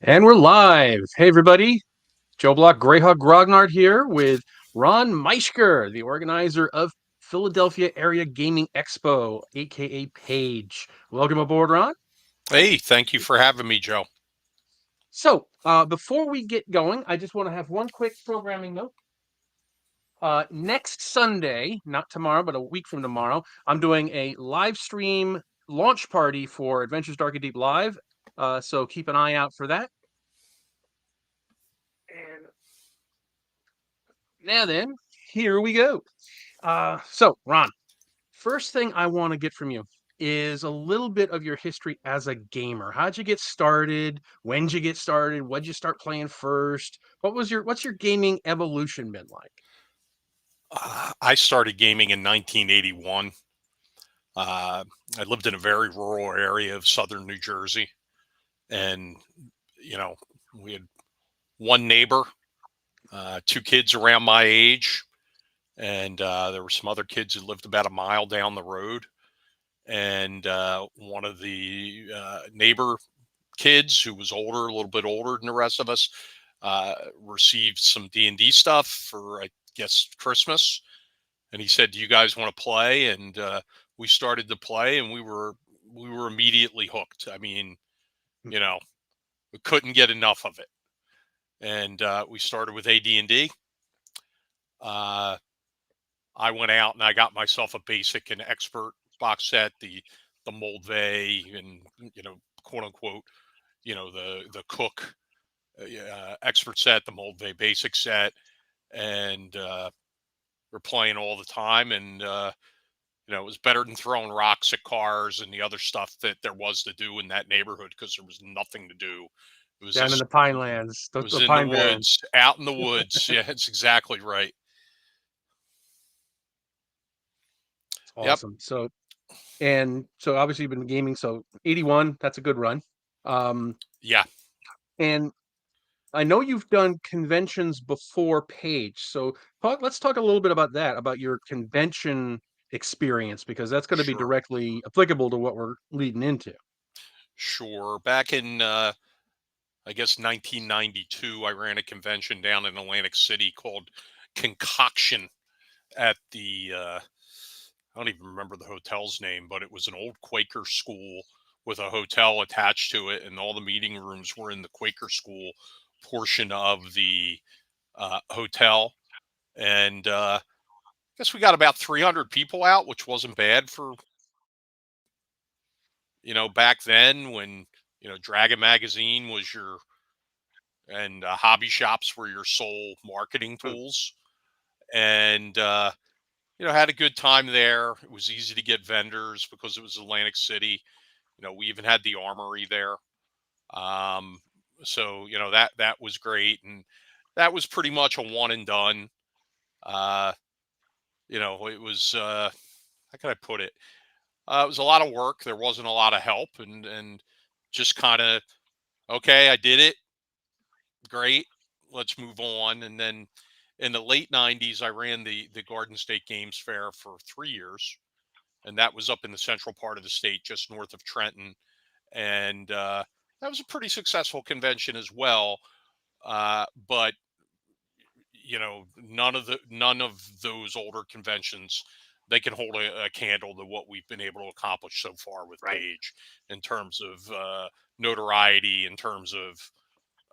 And we're live. Hey, everybody. Joe Block, Greyhawk Grognard here with Ron Meischker, the organizer of Philadelphia Area Gaming Expo, aka Page. Welcome aboard, Ron. Hey, thank you for having me, Joe. Before we get going, I just want to have one quick programming note. Next Sunday, not tomorrow, but a week from tomorrow, I'm doing a live stream launch party for Adventures Dark and Deep Live. So keep an eye out for that. And now then, here we go. Ron, first thing I want to get from you is a little bit of your history as a gamer. How'd you get started? When'd you get started? What'd you start playing first? What's your gaming evolution been like? I started gaming in 1981. I lived in a very rural area of southern New Jersey, and you know, we had one neighbor, two kids around my age, and there were some other kids who lived about a mile down the road. And one of the neighbor kids, who was older, a little bit older than the rest of us, received some D&D stuff for, I guess, Christmas. And he said, "Do you guys want to play?" And we started to play, and we were immediately hooked. I mean, you know, we couldn't get enough of it. And we started with AD&D. Uh, I went out and I got myself a basic and expert box set, the Moldvay, and quote unquote, the Cook expert set, the Moldvay basic set, and we're playing all the time. And it was better than throwing rocks at cars and the other stuff that there was to do in that neighborhood, because there was nothing to do. It was Down in just, the Pinelands, it the was in the Pine Barrens. woods, out in the woods. Yeah, it's exactly right. It's Yep. awesome. So obviously you've been gaming. So 81, that's a good run. Um, Yeah. and I know you've done conventions before Page. Let's talk a little bit about that, about your convention experience, because that's going to be Sure. directly applicable to what we're leading into. Sure. Back in, I guess, 1992, I ran a convention down in Atlantic City called Concoction at I don't even remember the hotel's name, but it was an old Quaker school with a hotel attached to it, and all the meeting rooms were in the Quaker school portion of the hotel. And I guess we got about 300 people out, which wasn't bad for, back then, when, Dragon Magazine was your, and hobby shops were your sole marketing Hmm. tools. And, had a good time there. It was easy to get vendors because it was Atlantic City. We even had the armory there. Um, so that was great, and that was pretty much a one and done. Uh, it was, how can I put it? It was a lot of work. There wasn't a lot of help, and just kind of, okay, I did it. Great, let's move on. And then in the late '90s, I ran the Garden State Games Fair for 3 years, and that was up in the central part of the state, just north of Trenton. And that was a pretty successful convention as well. But none of those older conventions, they can hold a candle to what we've been able to accomplish so far with Right. Page, in terms of notoriety, in terms of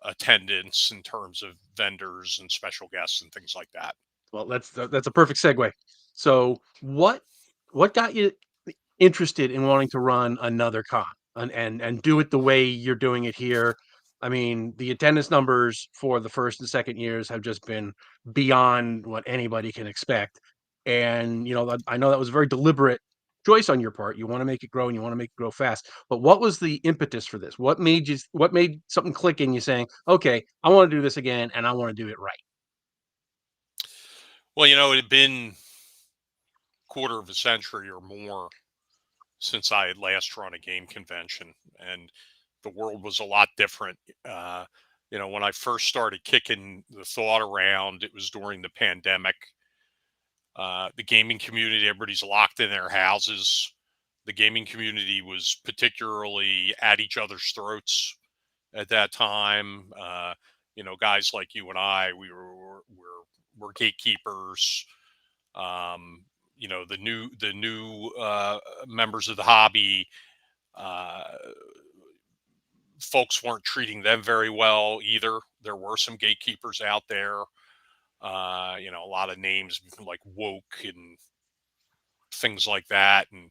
attendance, in terms of vendors and special guests and things like that. Well, that's a perfect segue. So what got you interested in wanting to run another con and do it the way you're doing it here? I mean, the attendance numbers for the first and second years have just been beyond what anybody can expect. And I know that was a very deliberate choice on your part. You want to make it grow and you want to make it grow fast. But what was the impetus for this? What made something click in you saying, okay, I want to do this again and I want to do it right? Well, it had been quarter of a century or more since I had last run a game convention, and the world was a lot different. Uh, when I first started kicking the thought around, it was during the pandemic. The gaming community, everybody's locked in their houses. The gaming community was particularly at each other's throats. at that time. Guys like you and I, we're gatekeepers. Um, the new members of the hobby, uh, folks weren't treating them very well either. There were some gatekeepers out there. A lot of names like woke and things like that, and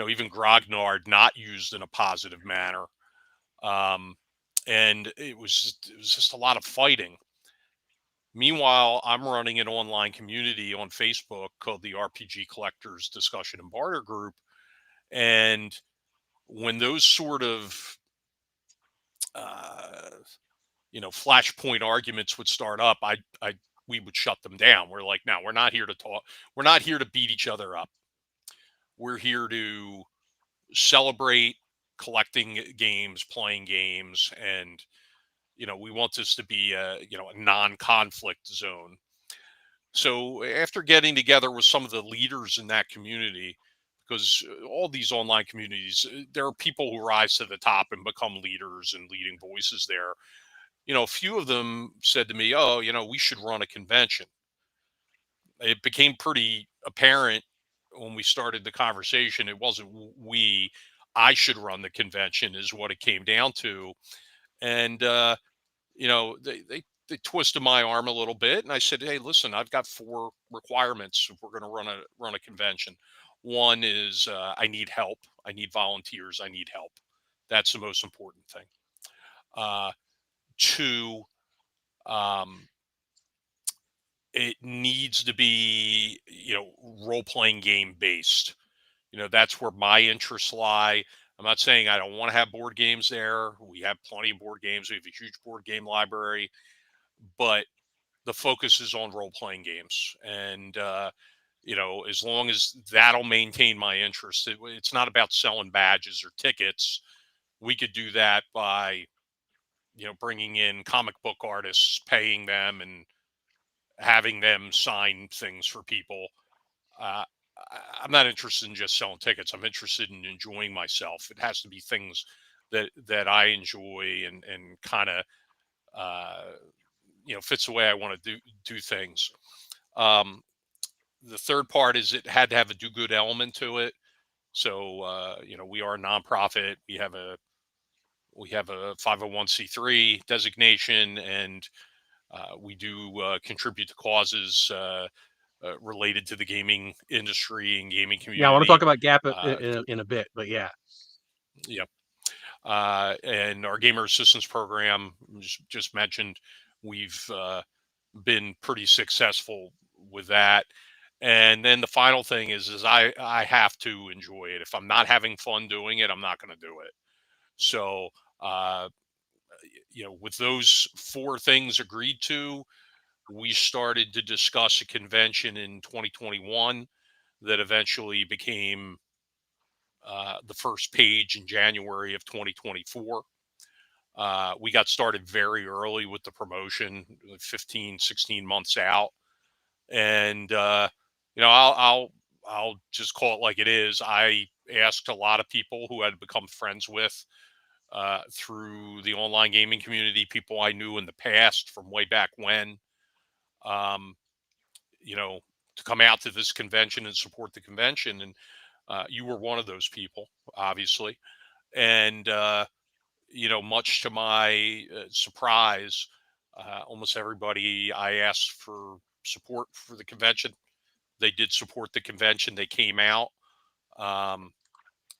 even grognard not used in a positive manner. Um, and it was just a lot of fighting. Meanwhile, I'm running an online community on Facebook called the RPG Collectors Discussion and Barter Group, and when those sort of uh, flashpoint arguments would start up, we would shut them down. We're like, no, we're not here to talk. We're not here to beat each other up. We're here to celebrate collecting games, playing games, and we want this to be a non-conflict zone. So after getting together with some of the leaders in that community, because all these online communities, there are people who rise to the top and become leaders and leading voices there. A few of them said to me, "Oh, we should run a convention." It became pretty apparent when we started the conversation. It wasn't we. I should run the convention is what it came down to. And they twisted my arm a little bit, and I said, "Hey, listen, I've got four requirements if we're going to run a convention. One is I need help. I need volunteers. I need help. That's the most important thing. Uh, Two, um, it needs to be role playing game based. That's where my interests lie. I'm not saying I don't want to have board games there. We have plenty of board games. We have a huge board game library, but the focus is on role playing games. And, as long as that'll maintain my interest, it's not about selling badges or tickets. We could do that by, bringing in comic book artists, paying them, and having them sign things for people. Uh, I'm not interested in just selling tickets. I'm interested in enjoying myself. It has to be things that I enjoy and kind of uh, fits the way I want to do things. Um, the third part is it had to have a do good element to it. So we are a nonprofit. We have a 501c3 designation, and we do contribute to causes related to the gaming industry and gaming Yeah, I want to community. talk about Gap Uh, in a bit, but yeah. yeah. And our gamer assistance program, just mentioned, we've been pretty successful with that. And then the final thing is I have to enjoy it. If I'm not having fun doing it, I'm not going to do it. So, uh, with those four things agreed to, we started to discuss a convention in 2021 that eventually became the first page in January of 2024. We got started very early with the promotion, like 15, 16 months out. And, I'll just call it like it is. I asked a lot of people who I'd become friends with through the online gaming community, people I knew in the past from way back when, um, you know, to come out to this convention and support the convention. And you were one of those people, obviously. And, much to my surprise, almost everybody I asked for support for the convention, they did support the convention. They came out. Um,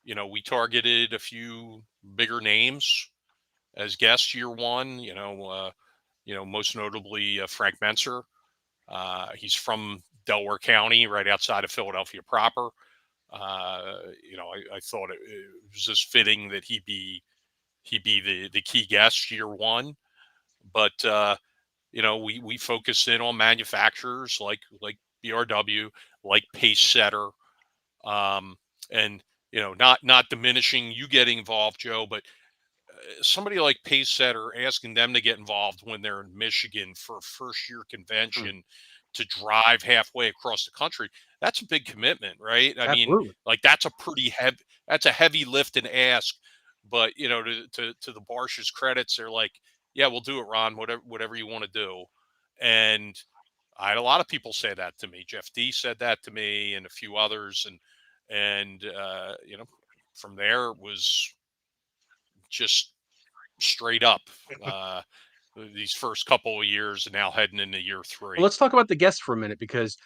we targeted a few bigger names as guests year one. Most notably Frank Menser. He's from Delaware County, right outside of Philadelphia proper. I thought it was just fitting that he'd be the key guest year one. But we focus in on manufacturers like BRW, like Pace Setter, um, and not diminishing you getting involved, Joe, but somebody like Pace Setter, asking them to get involved when they're in Michigan for a first year Hmm. convention to drive halfway across the country. That's a big commitment, right? I mean, Absolutely. like that's a heavy lift and ask But to the Barsh's credits, they're like, "Yeah, we'll do it, Ron. Whatever you want to do." And I had a lot of people say that to me. Jeff D said that to me, and a few others, and from there it was just straight up. Uh, these first couple of years, and now heading into year Well, three. let's talk about the guests for a minute because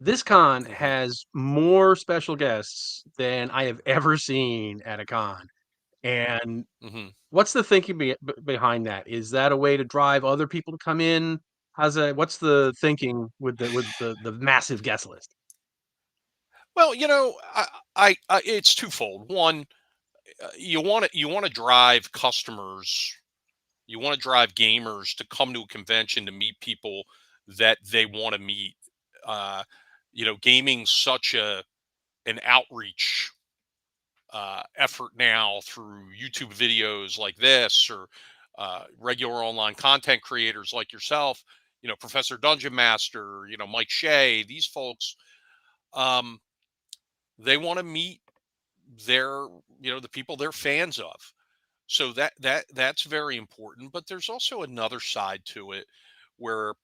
this con hmm has more special guests than I have ever seen at a con. And hmm what's the thinking behind that? Is that a way to drive other people to come in? What's the thinking with the massive guest list? Well, it's twofold. One, you want to drive customers, you want to drive gamers to come to a convention to meet people that they want to meet. Uh, Gaming's such an outreach effort now through YouTube videos like this, or regular online content creators like yourself. Professor Dungeon Master, Mike Shea. These folks, um, they want to meet their, the people they're fans of. So that's very important. But there's also another side to it where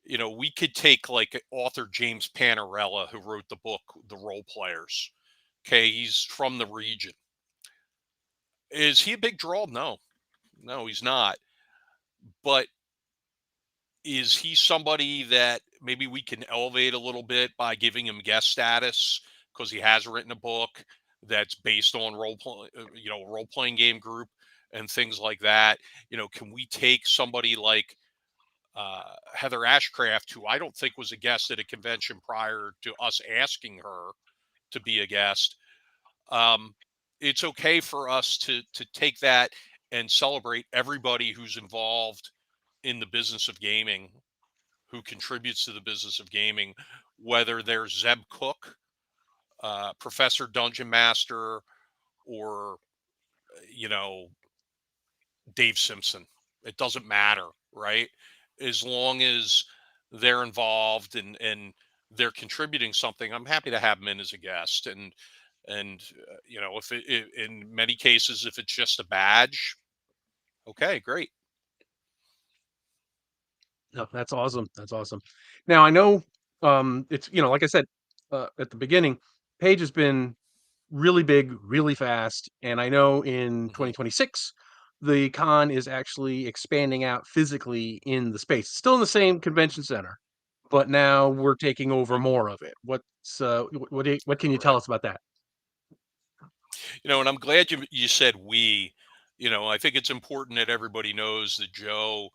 we could take like author James Panarella, who wrote the book The Role Players. Okay, he's from the region. Is he a big draw? No, no, he's not. But is he somebody that maybe we can elevate a little bit by giving him guest status because he has written a book that's based on role playing game group and things like that? Can we take somebody like Heather Ashcraft, who I don't think was a guest at a convention prior to us asking her to be a guest? Um, it's okay for us to take that and celebrate everybody who's involved in the business of gaming, who contributes to the business of gaming, whether they're Zeb Cook, Professor Dungeon Master, or you know Dave Simpson. It doesn't matter, right? As long as they're involved and they're contributing something, I'm happy to have them in as a guest. And if in many cases, if it's just a badge, okay, great. No, that's awesome. That's awesome. Now I know it's like I said at the beginning, Page has been really big, really fast, and I know in hmm 2026 the con is actually expanding out physically in the space. Still in the same convention center, but now we're taking over Right, more of it. What can you tell right. us about that? And I'm glad you said we. I think it's important that everybody knows that Joe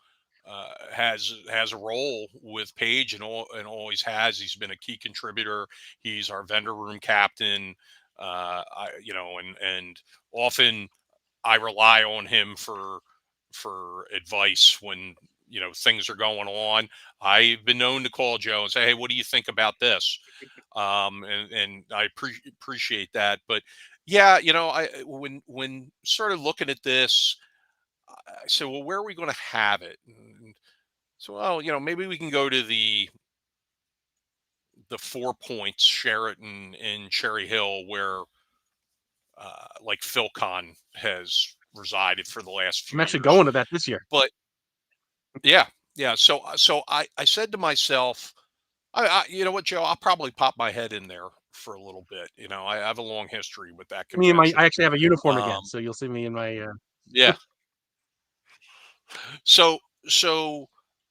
has a role with Paige, and always has. He's been a key contributor. He's our vendor room captain. And often I rely on him for advice when things are going on. I've been known to call Joe and say, "Hey, what do you think about this?" And I appreciate that. But yeah, I when started looking at this, I said, "Well, where are we going to have it?" And so, well, maybe we can go to the 4 Points Sheraton in Cherry Hill, where like PhilCon has resided for the last I'm few actually years. going to that this year. But yeah, yeah. So I said to myself, you know what, Joe, I'll probably pop my head in there for a little bit. I have a long history with that I convention. actually have a uniform again, Um, so you'll see me in my yeah. So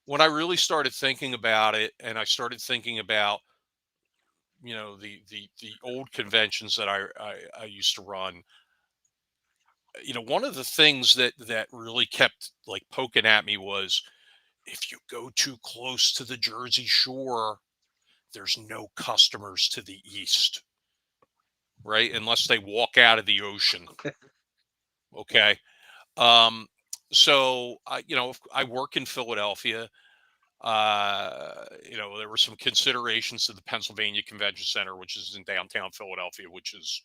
when I really started thinking about it, and I started thinking about the old conventions that I used to run, one of the things that really kept like poking at me was, if you go too close to the Jersey Shore, there's no customers to the east, right? Unless they walk out of the ocean. Okay. Um, so I work in Philadelphia. There were some considerations to the Pennsylvania Convention Center, which is in downtown Philadelphia, which is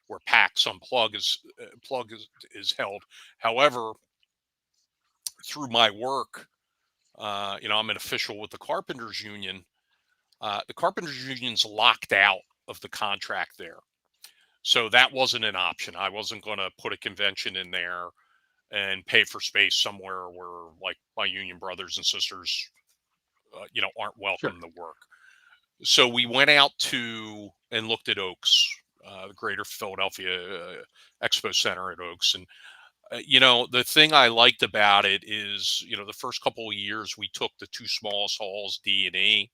where PAX Unplug is held. However, through my work, I'm an official with the Carpenters Union. The Carpenters Union's locked out of the contract there. So that wasn't an option. I wasn't going to put a convention in there and pay for space somewhere where like my union brothers and sisters, aren't Sure. welcome to work. So we went out to and looked at Oaks, the Greater Philadelphia Expo Center at Oaks, and the thing I liked about it is, the first couple of years we took the two smallest halls, D and E.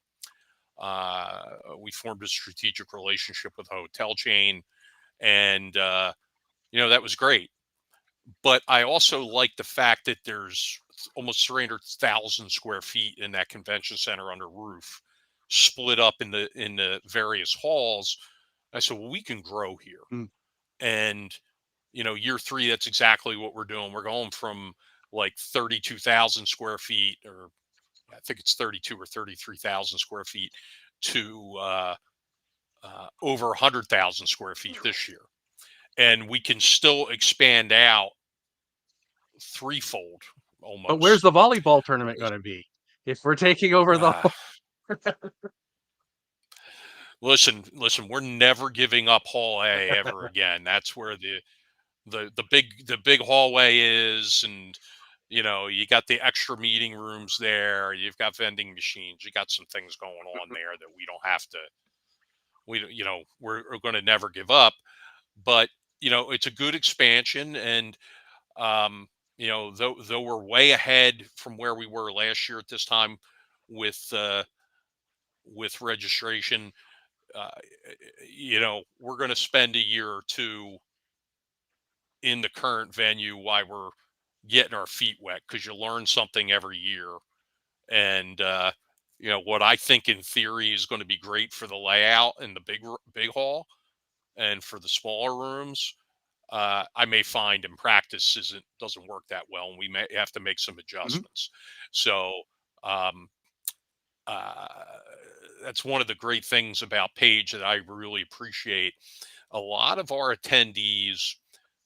We formed a strategic relationship with a hotel chain, and that was great. But I also like the fact that there's almost 300,000 square feet in that convention center under roof, split up in the various halls. I said, well, we can grow here. Mm. And year three, that's exactly what we're doing. We're going from like 32,000 square feet, or I think it's 32 or 33,000 square feet, to over 100,000 square feet this year. And we can still expand out threefold But where's almost. the volleyball tournament going to be if we're taking over the Uh, whole? listen, we're never giving up Hall A ever again. That's where the big hallway is, and you got the extra meeting rooms there. You've got vending machines. You got some things going on there that we don't have to. We're going to never give up. But it's a good expansion, and though we're way ahead from where we were last year at this time with registration, uh, we're going to spend a year or two in the current venue while we're getting our feet wet, because you learn something every year. And what I think in theory is going to be great for the layout in the big hall and for the smaller rooms, I may find in practice doesn't work that well, and we may have to make some Mhm. adjustments. So um, uh, that's one of the great things about Page that I really appreciate. A lot of our attendees,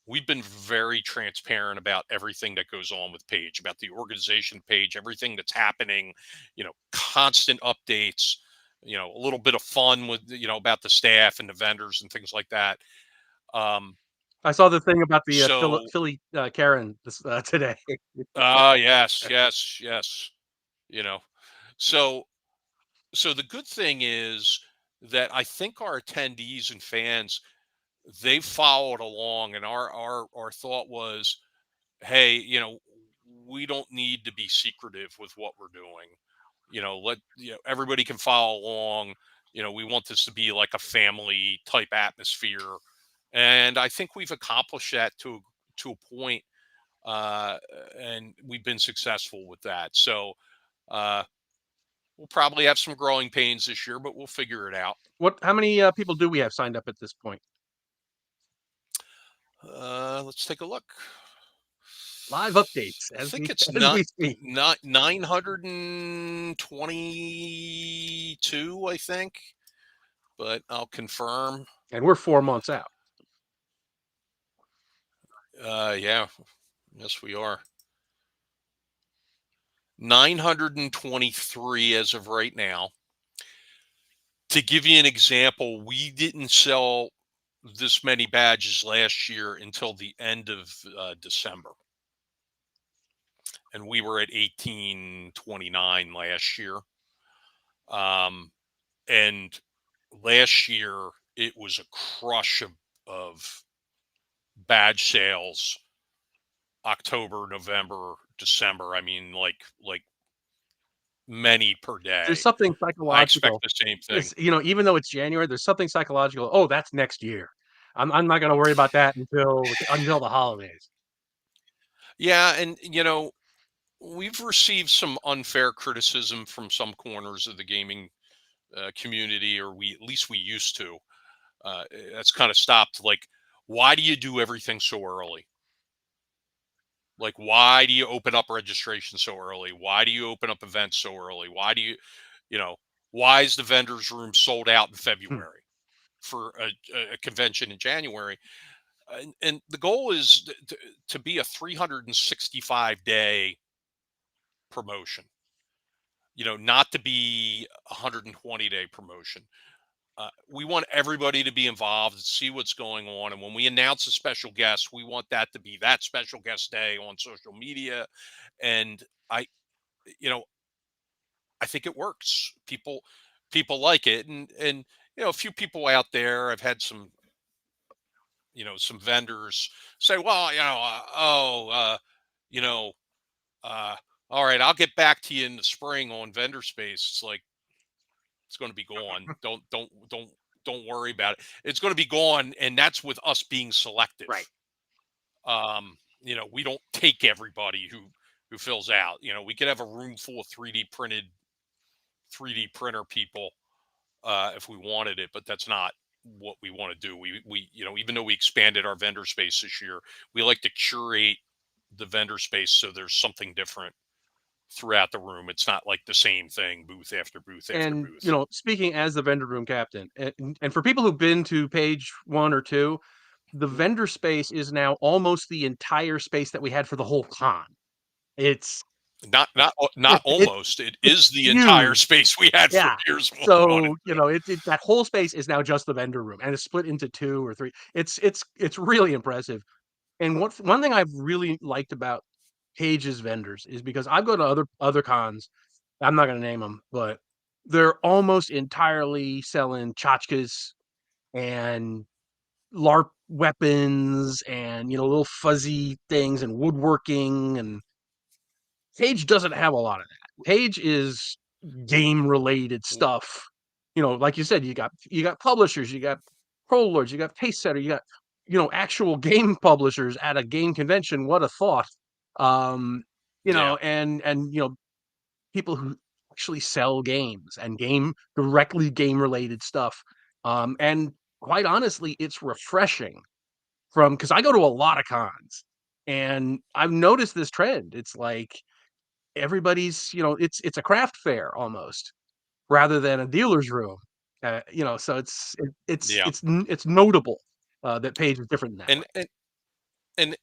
we've been very transparent about everything that goes on with Page, about the organization Page, everything that's happening, constant updates, a little bit of fun with, about the staff and the vendors and things like that. Um, I saw the thing about the so, Philly Karen today. yes, yes, yes, you know, so, so the good thing is that I think our attendees and fans, they followed along, and our thought was, hey, we don't need to be secretive with what we're doing. Let everybody can follow along. We want this to be like a family type atmosphere, and I think we've accomplished that to a point, uh, and we've been successful with that. So uh, we'll probably have some growing pains this year, but we'll figure it out. How many people do we have signed up at this point? Let's take a look. Live updates I as think we it's as not we speak. not 922, I think, but I'll confirm. And we're 4 months out. Yeah, yes, we are 923 as of right now. To give you an example, we didn't sell this many badges last year until the end of December, and we were at 1829 last year. Um, and last year it was a crush of badge sales. October, November, December. I mean, like many per There's day. something I expect psychological. the same thing. This, even though it's January, there's something psychological. Oh, that's next year. I'm not gonna worry about that until the holidays. Yeah, and we've received some unfair criticism from some corners of the gaming community, or we at least we used to. That's kind of stopped. Like, why do you do everything so early? Like, why do you open up registration so early? Why do you open up events so early? Why do you know, why is the vendors room sold out in Hmm. February for a convention in January? And the goal is to be a 365-day promotion, not to be a 120-day promotion. we want everybody to be involved and see what's going on. And when we announce a special guest, we want that to be that special guest day on social media. And I, you know, I think it works. People like it, and a few people out there. I've had some vendors say, well, you know, uh, all right, I'll get back to you in the spring on vendor space. It's like it's going to be gone. Don't worry about it. It's going to be gone, and that's with us being Right. selective. We don't take everybody who fills out. We could have a room full of 3D printer people if we wanted it, but that's not what we want to do. Even though we expanded our vendor space this year, we like to curate the vendor space so there's something different throughout the room. It's not like the same thing, booth after booth after And, booth. speaking as the vendor room captain, and for people who've been to page 1 or 2, the vendor space is now almost the entire space that we had for the whole con. It's Not it almost. It it's is the entire huge. space we had for Yeah. years one and So, two. that whole space is now just the vendor room, and it's split into 2 or 3. It's really impressive. And one thing I've really liked about Page's vendors is because I go to other cons, I'm not gonna name them, but they're almost entirely selling tchotchkes and LARP weapons and, little fuzzy things and woodworking, and Page doesn't have a lot of that. Page is game related stuff. Like you said, you got publishers, you got pro lords, you got pace setter, you got actual game publishers at a game convention. What a thought! Yeah. And people who actually sell games and game related stuff. And quite honestly, it's refreshing from because I go to a lot of cons, and I've noticed this trend. It's like everybody's, it's a craft fair almost rather than a dealer's room. So Yeah. it's notable that Page is different in that way. And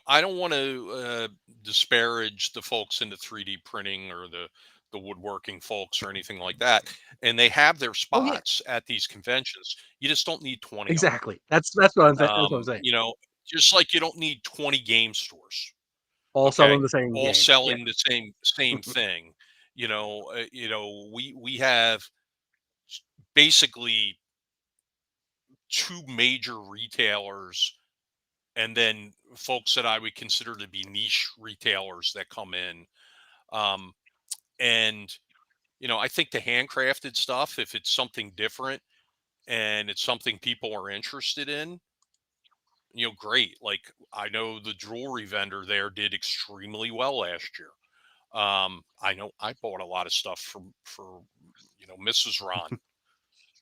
I don't want to disparage the folks into 3D printing or the woodworking folks or anything like that. And they have their Oh yeah, spots at these conventions. You just don't need 20 of exactly. That's what I'm them. saying. Just like you don't need 20 game stores. All Okay, selling the same all game. Yeah. selling the same thing. We have basically two major retailers and then folks that I would consider to be niche retailers that come in. Um, and I think the handcrafted stuff, if it's something different and it's something people are interested in, great. Like I know the jewelry vendor there did extremely well last year. I know I bought a lot of stuff for Mrs. Ron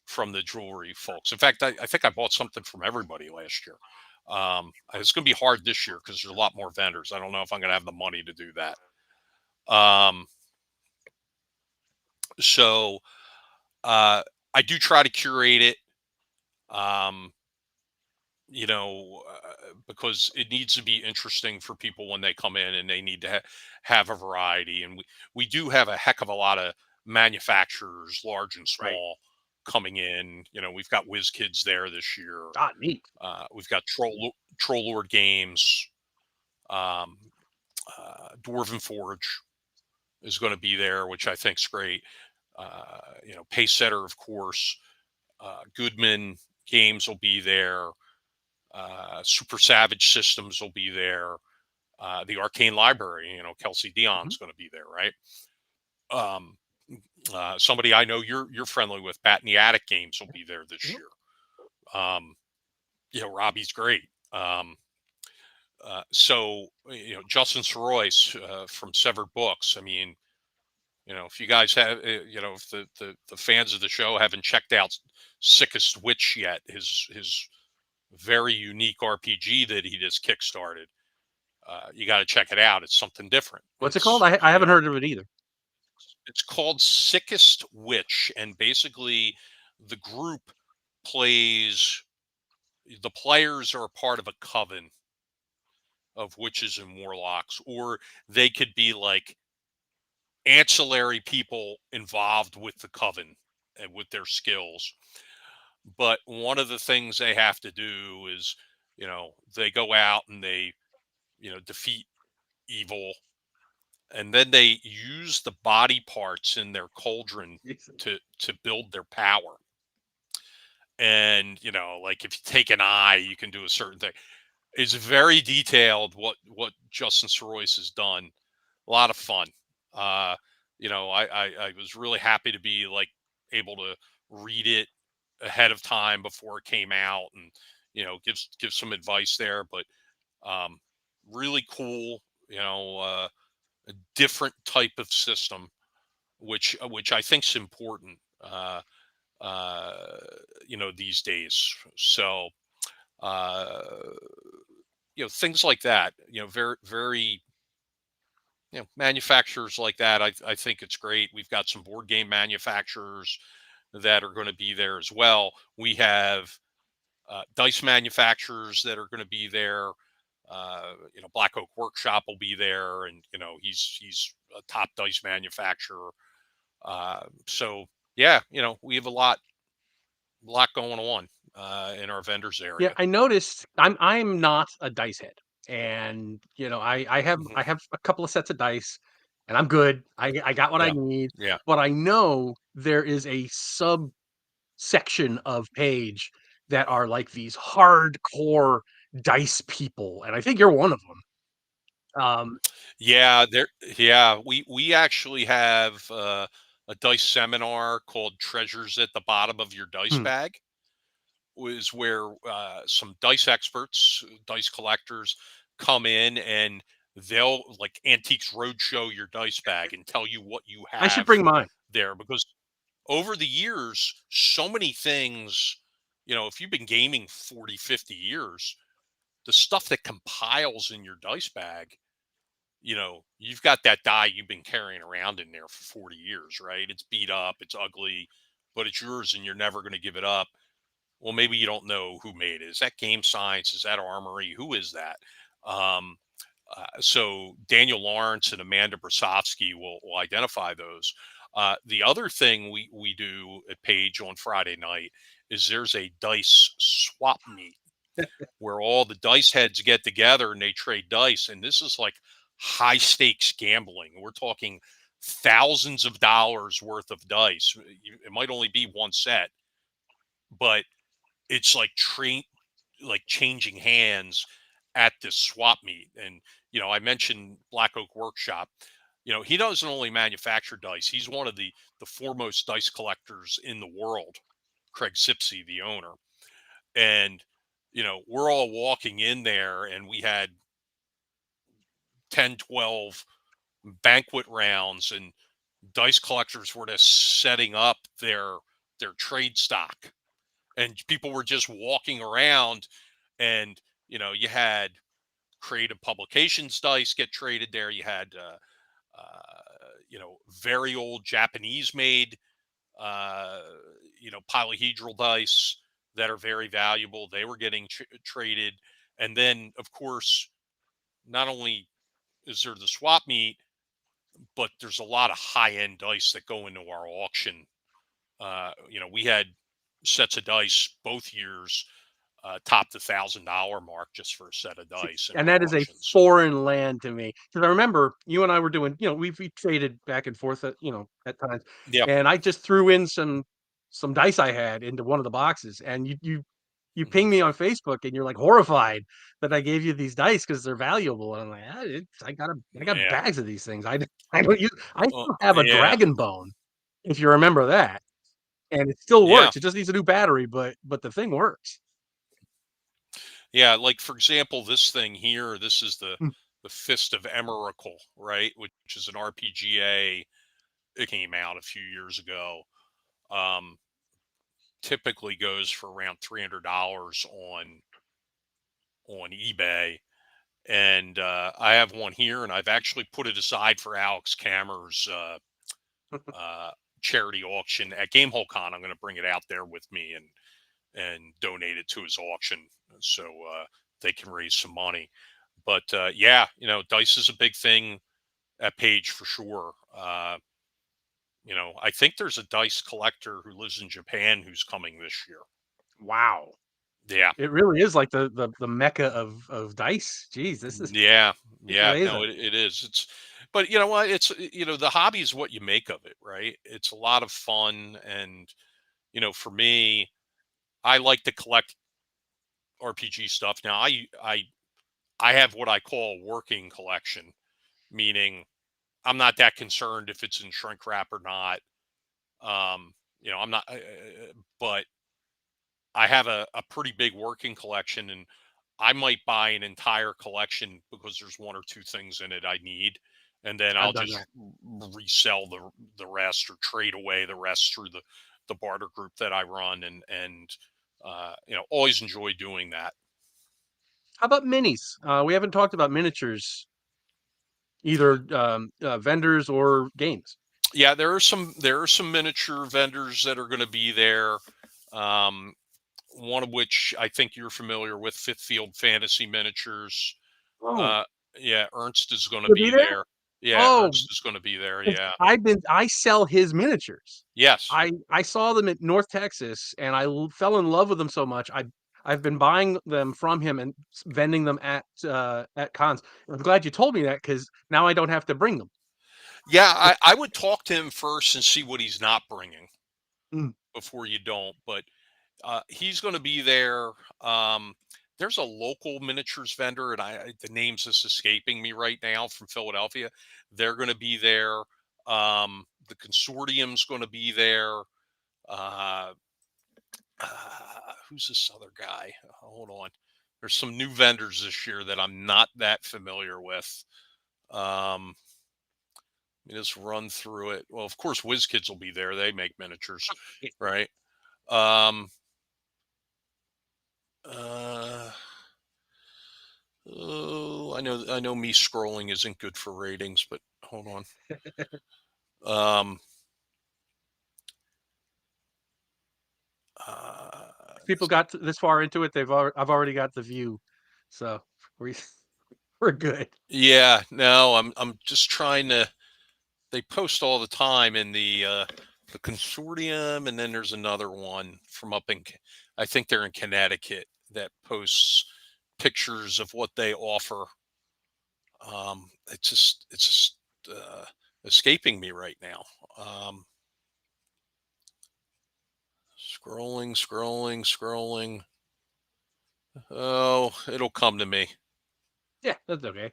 from the jewelry folks. In fact, I think I bought something from everybody last year. It's going to be hard this year because there's a lot more vendors. I don't know if I'm going to have the money to do that. Um, so I do try to curate it, um, because it needs to be interesting for people when they come in and they need to have a variety. And we do have a heck of a lot of manufacturers, large and Right. small, coming in. We've got Whiz Kids there this year. Ah, neat. We've got Troll Lord Games. Um, Dwarven Forge is going to be there, which I think's great. Pace Setter, of course. Goodman Games will be there. Super Savage Systems will be there. The Arcane Library, Kelsey Mhm. Dion's going to be there, right? Um, Somebody I know you're friendly with, Bat in the Attic Games will be there this Yep. year. Robbie's great. So Justin Sorois from Severed Books. I mean, if you guys have, if the fans of the show haven't checked out Sickest Witch yet, his very unique RPG that he just kickstarted, you got to check it out. It's something different. What's it called? I haven't heard of it either. It's called Sickest Witch, and basically the group plays. The players are a part of a coven of witches and warlocks, or they could be like ancillary people involved with the coven and with their skills. But one of the things they have to do is, they go out and they, defeat evil, and then they use the body parts in their cauldron to build their power. And like if you take an eye, you can do a certain thing. It's very detailed what Justin Sorois has done. A lot of fun. Uh, I was really happy to be like able to read it ahead of time before it came out, and give some advice there. But um, really cool. A different type of system, which I think is important. These days. So uh, things like that. Very very manufacturers like that. I think it's great. We've got some board game manufacturers that are going to be there as well. We have dice manufacturers that are going to be there. Black Oak Workshop will be there, and he's a top dice manufacturer. So yeah, we have a lot going on in our vendors Yeah, area. I noticed I'm not a dice head, and I have Mhm. I have a couple of sets of dice, and I'm good. I got what I Yeah, need, yeah. but I know there is a subsection of page that are like these hardcore dice people, and I think you're one of them. Yeah, we actually have a dice seminar called Treasures at the Bottom of Your Dice Hmm, Bag, was where some dice experts, dice collectors come in, and they'll like Antiques Roadshow your dice bag and tell you what you I should have bring mine. there, because over the years so many things, if you've been gaming 40, 50 years, the stuff that compiles in your dice bag, you've got that die you've been carrying around in there for 40 years, right? It's beat up, it's ugly, but it's yours and you're never going to give it up. Well, maybe you don't know who made it. Is that Game Science? Is that Armory? Who is that? Um, so Daniel Lawrence and Amanda Brasovsky will identify those. The other thing we do at Page on Friday night is there's a dice swap meet where all the dice heads get together and they trade dice. And this is like high stakes gambling. We're talking thousands of dollars worth of dice. It might only be one set, but it's like like changing hands at this swap meet. And I mentioned Black Oak Workshop. He doesn't only manufacture dice. He's one of the foremost dice collectors in the world. Craig Sipsey, the owner. And we're all walking in there, and we had 10, 12 banquet rounds, and dice collectors were just setting up their trade stock, and people were just walking around. And you had creative publications dice get traded there. You had very old Japanese made uh, polyhedral dice that are very valuable. They were getting traded. And then, of course, not only is there the swap meet, but there's a lot of high end dice that go into our auction. We had sets of dice both years topped the $1,000 mark just for a set of See, dice in and our that is a auctions. foreign land to me, because I remember you and I were doing, we traded back and forth at times, Yeah. and I just threw in some dice I had into one of the boxes, and you Mhm. ping me on Facebook, and you're like horrified that I gave you these dice because they're valuable, and I'm like, I got Yeah. bags of these things. I don't use I still have a Yeah. dragon bone, if you remember that, and it still Yeah. works. It just needs a new battery, but the thing works. Yeah. Like, for example, this thing here, this is Mm, the Fist of Emrakul, right? Which is an RPGA. It came out a few years ago. Um, Typically goes for around $300 on eBay. And I have one here, and I've actually put it aside for Alex Kammer's uh, charity auction at GameholeCon. I'm going to bring it out there with me and donate it to his auction, so they can raise some money. But yeah, dice is a big thing at Page for sure. I think there's a dice collector who lives in Japan who's coming this year. Wow. Yeah. It really is like the mecca of dice. Jeez, this is Yeah. it's Yeah. No, amazing. it is. But you know what? The hobby is what you make of it, right? It's a lot of fun. And, for me, I like to collect RPG stuff. Now, I have what I call a working collection, meaning I'm not that concerned if it's in shrink wrap or not. I'm not, but I have a pretty big working collection, and I might buy an entire collection because there's one or two things in it I need, and then I've I'll done just that. resell the rest or trade away the rest through the barter group that I run, and always enjoy doing that. How about minis? We haven't talked about miniatures, either vendors or games. Yeah, there are some miniature vendors that are going to be there. Um, One of which I think you're familiar with, Fifth Field Fantasy Miniatures. Oh, Uh, yeah, Ernst is going to you'll be be there? there. Yeah, Oh, Ernst is going to be there. 'cause Yeah. I sell his miniatures. Yes. I saw them at North Texas, and fell in love with them so much. I've been buying them from him and vending them at cons. I'm glad you told me that because now I don't have to bring them. Yeah, I would talk to him first and see what he's not bringing Mm. before you don't. But he's going to be there. Um, there's a local miniatures vendor, and the name's just escaping me right now, from Philadelphia. They're going to be there. The consortium's going to be there. Uh, who's this other guy? Hold on. There's some new vendors this year that I'm not that familiar with. Um, Let me just run through it. Well, of course, WizKids will be there. They make miniatures, Yeah. right? Um, uh, oh, I know. Me scrolling isn't good for ratings, but hold on. Um, If people got this far into it, I've already got the view, so we we're good. yeah, no, I'm just trying to. They post all the time in the consortium, and then there's another one from up in, I think they're in Connecticut, that posts pictures of what they offer. It's just escaping me right now. Um, scrolling. Oh, it'll come to me. Yeah, that's okay.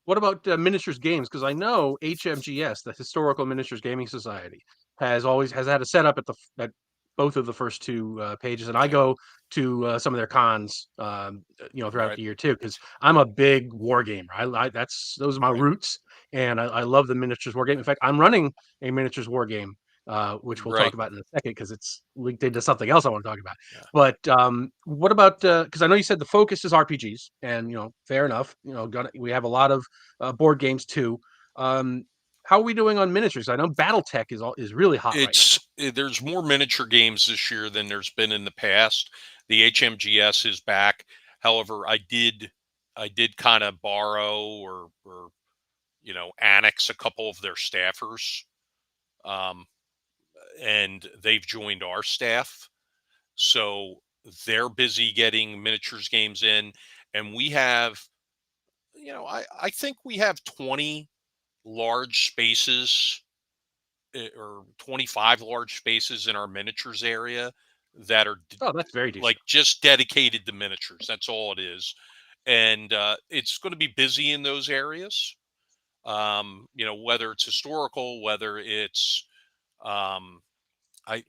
What about miniatures games? Because I know HMGS, the Historical Miniatures Gaming Society, has had a setup at both of the first two pages, and I Yeah, go to some of their cons, throughout right, the year too. Because I'm a big war gamer. Those are my right, roots, and I love the miniatures war game. In fact, I'm running a miniatures war game, which we'll talk right. about in a second because it's linked into something else I want to talk about. Yeah. But what about? Because I know you said the focus is RPGs, and fair enough. We have a lot of board games too. Um, how are we doing on miniatures? I know BattleTech is really hot right now. There's more miniature games this year than there's been in the past. The HMGS is back. However, I did kind of borrow or annex a couple of their staffers, um, and they've joined our staff. So they're busy getting miniatures games in, and we have, I think we have 20 large spaces, or 25 large spaces in our miniatures area that are Oh, that's very like decent. just dedicated to miniatures. That's all it is. And it's going to be busy in those areas. Whether it's historical, whether it's, um,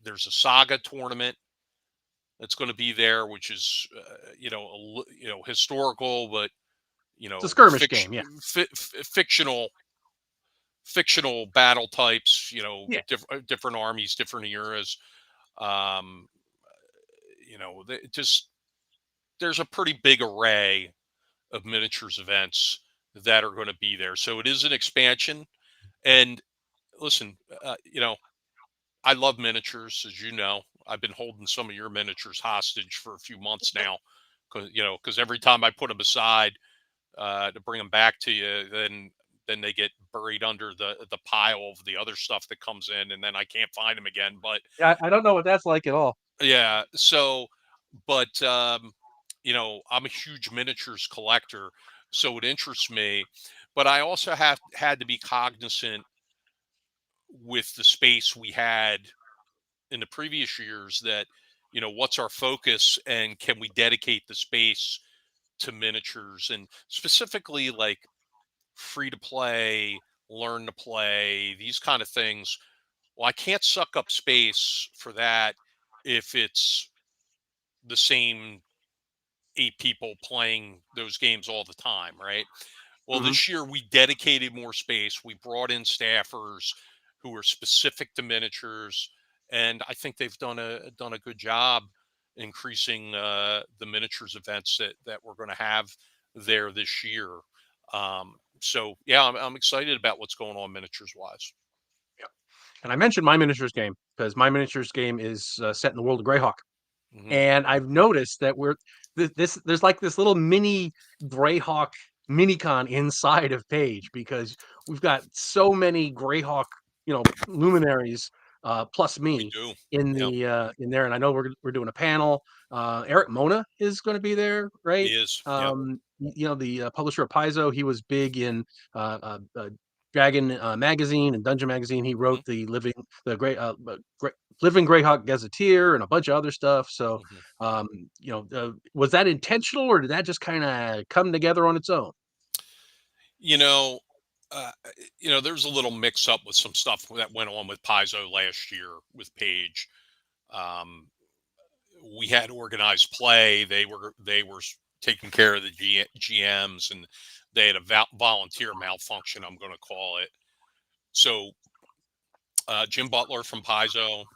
there's a saga tournament that's going to be there, which is, historical, but, It's a skirmish fiction, game, yeah, fictional battle types, yeah. different armies, different eras. Um, just there's a pretty big array of miniatures events that are going to be there. So it is an expansion. And listen, I love miniatures, as you know. I've been holding some of your miniatures hostage for a few months now, because every time I put them aside to bring them back to you, then then they get buried under the pile of the other stuff that comes in, and then I can't find them again. But Yeah, I don't know what that's like at all. yeah, so but I'm a huge miniatures collector, so it interests me. But I also have had to be cognizant with the space we had in the previous years that what's our focus and can we dedicate the space to miniatures and specifically like free to play, learn to play, these kind of things. Well, I can't suck up space for that if it's the same 8 people playing those games all the time, right? Well, Mhm. this year we dedicated more space. We brought in staffers who are specific to miniatures, and I think they've done a good job increasing the miniatures events that we're going to have there this year. So yeah, I'm excited about what's going on miniatures wise. Yeah. And I mentioned my miniatures game because my miniatures game is set in the world of Greyhawk. Hmm. And I've noticed that there's like this little mini Greyhawk minicon inside of Page because we've got so many Greyhawk, luminaries, plus We me do, in yeah. in there. And I know we're doing a panel. Eric Mona is going to be there, He right? is, yeah. The publisher of Paizo, he was big in Dragon magazine and Dungeon magazine. He wrote Hmm. the great Living Greyhawk Gazetteer and a bunch of other stuff. So, Hmm. was that intentional or did that just kind of come together on its own? You know, uh, there's a little mix up with some stuff that went on with Paizo last year with Page. Um, we had organized play. They were taking care of the GMs, and they had a volunteer malfunction, I'm going to call it. So Jim Butler from Paizo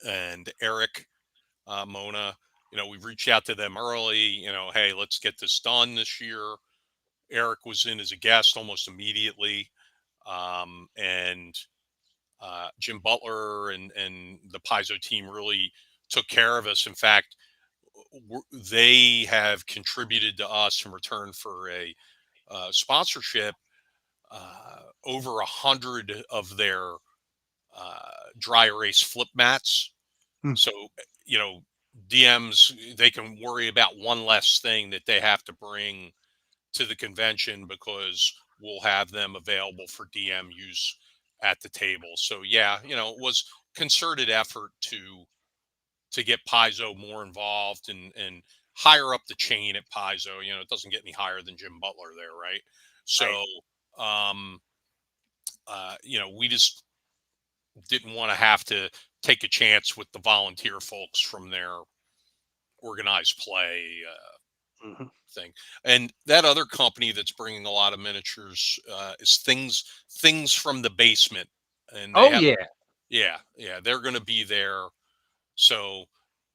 and Eric Mona, we reached out to them early. Hey, let's get this done this year. Eric was in as a guest almost immediately, and Jim Butler and the Paizo team really took care of us. In fact, they have contributed to us in return for a sponsorship over 100 of their dry erase flip mats. Hmm, So, you know, DMs, they can worry about one less thing that they have to bring to the convention because we'll have them available for DM use at the table. So yeah, it was concerted effort to get Paizo more involved and higher up the chain at Paizo. It doesn't get any higher than Jim Butler there, right? right. So um we just didn't want to have to take a chance with the volunteer folks from their organized play Mhm. thing. And that other company that's bringing a lot of miniatures is things from the basement, and they Oh have yeah. yeah, they're going to be there. So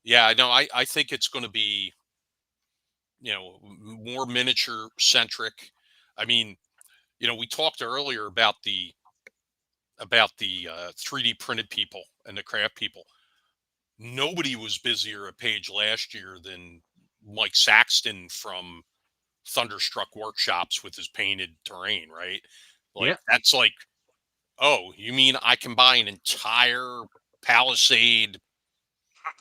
yeah, I know. I think it's going to be more miniature centric. I mean, we talked earlier about the 3D printed people and the craft people. Nobody was busier at Page last year than Mike Saxton from Thunderstruck Workshops with his painted terrain, right? Like Yeah. that's like, oh, you mean I can buy an entire Palisade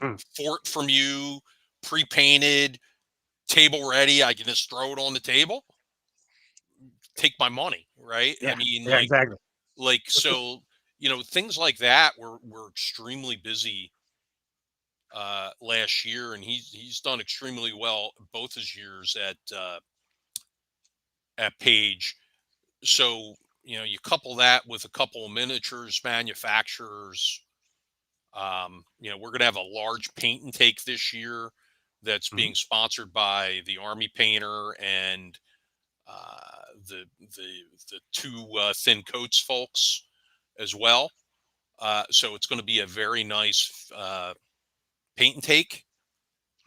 Mm. fort from you, pre-painted, table ready? I can just throw it on the table, take my money, right? I Yeah. mean, Yeah. like, Exactly. so things like that were extremely busy last year, and he's done extremely well both his years at Page. So you couple that with a couple of miniatures manufacturers. We're going to have a large paint and take this year that's Mhm. being sponsored by the Army Painter and the two thin coats folks as well. So it's going to be a very nice paint and take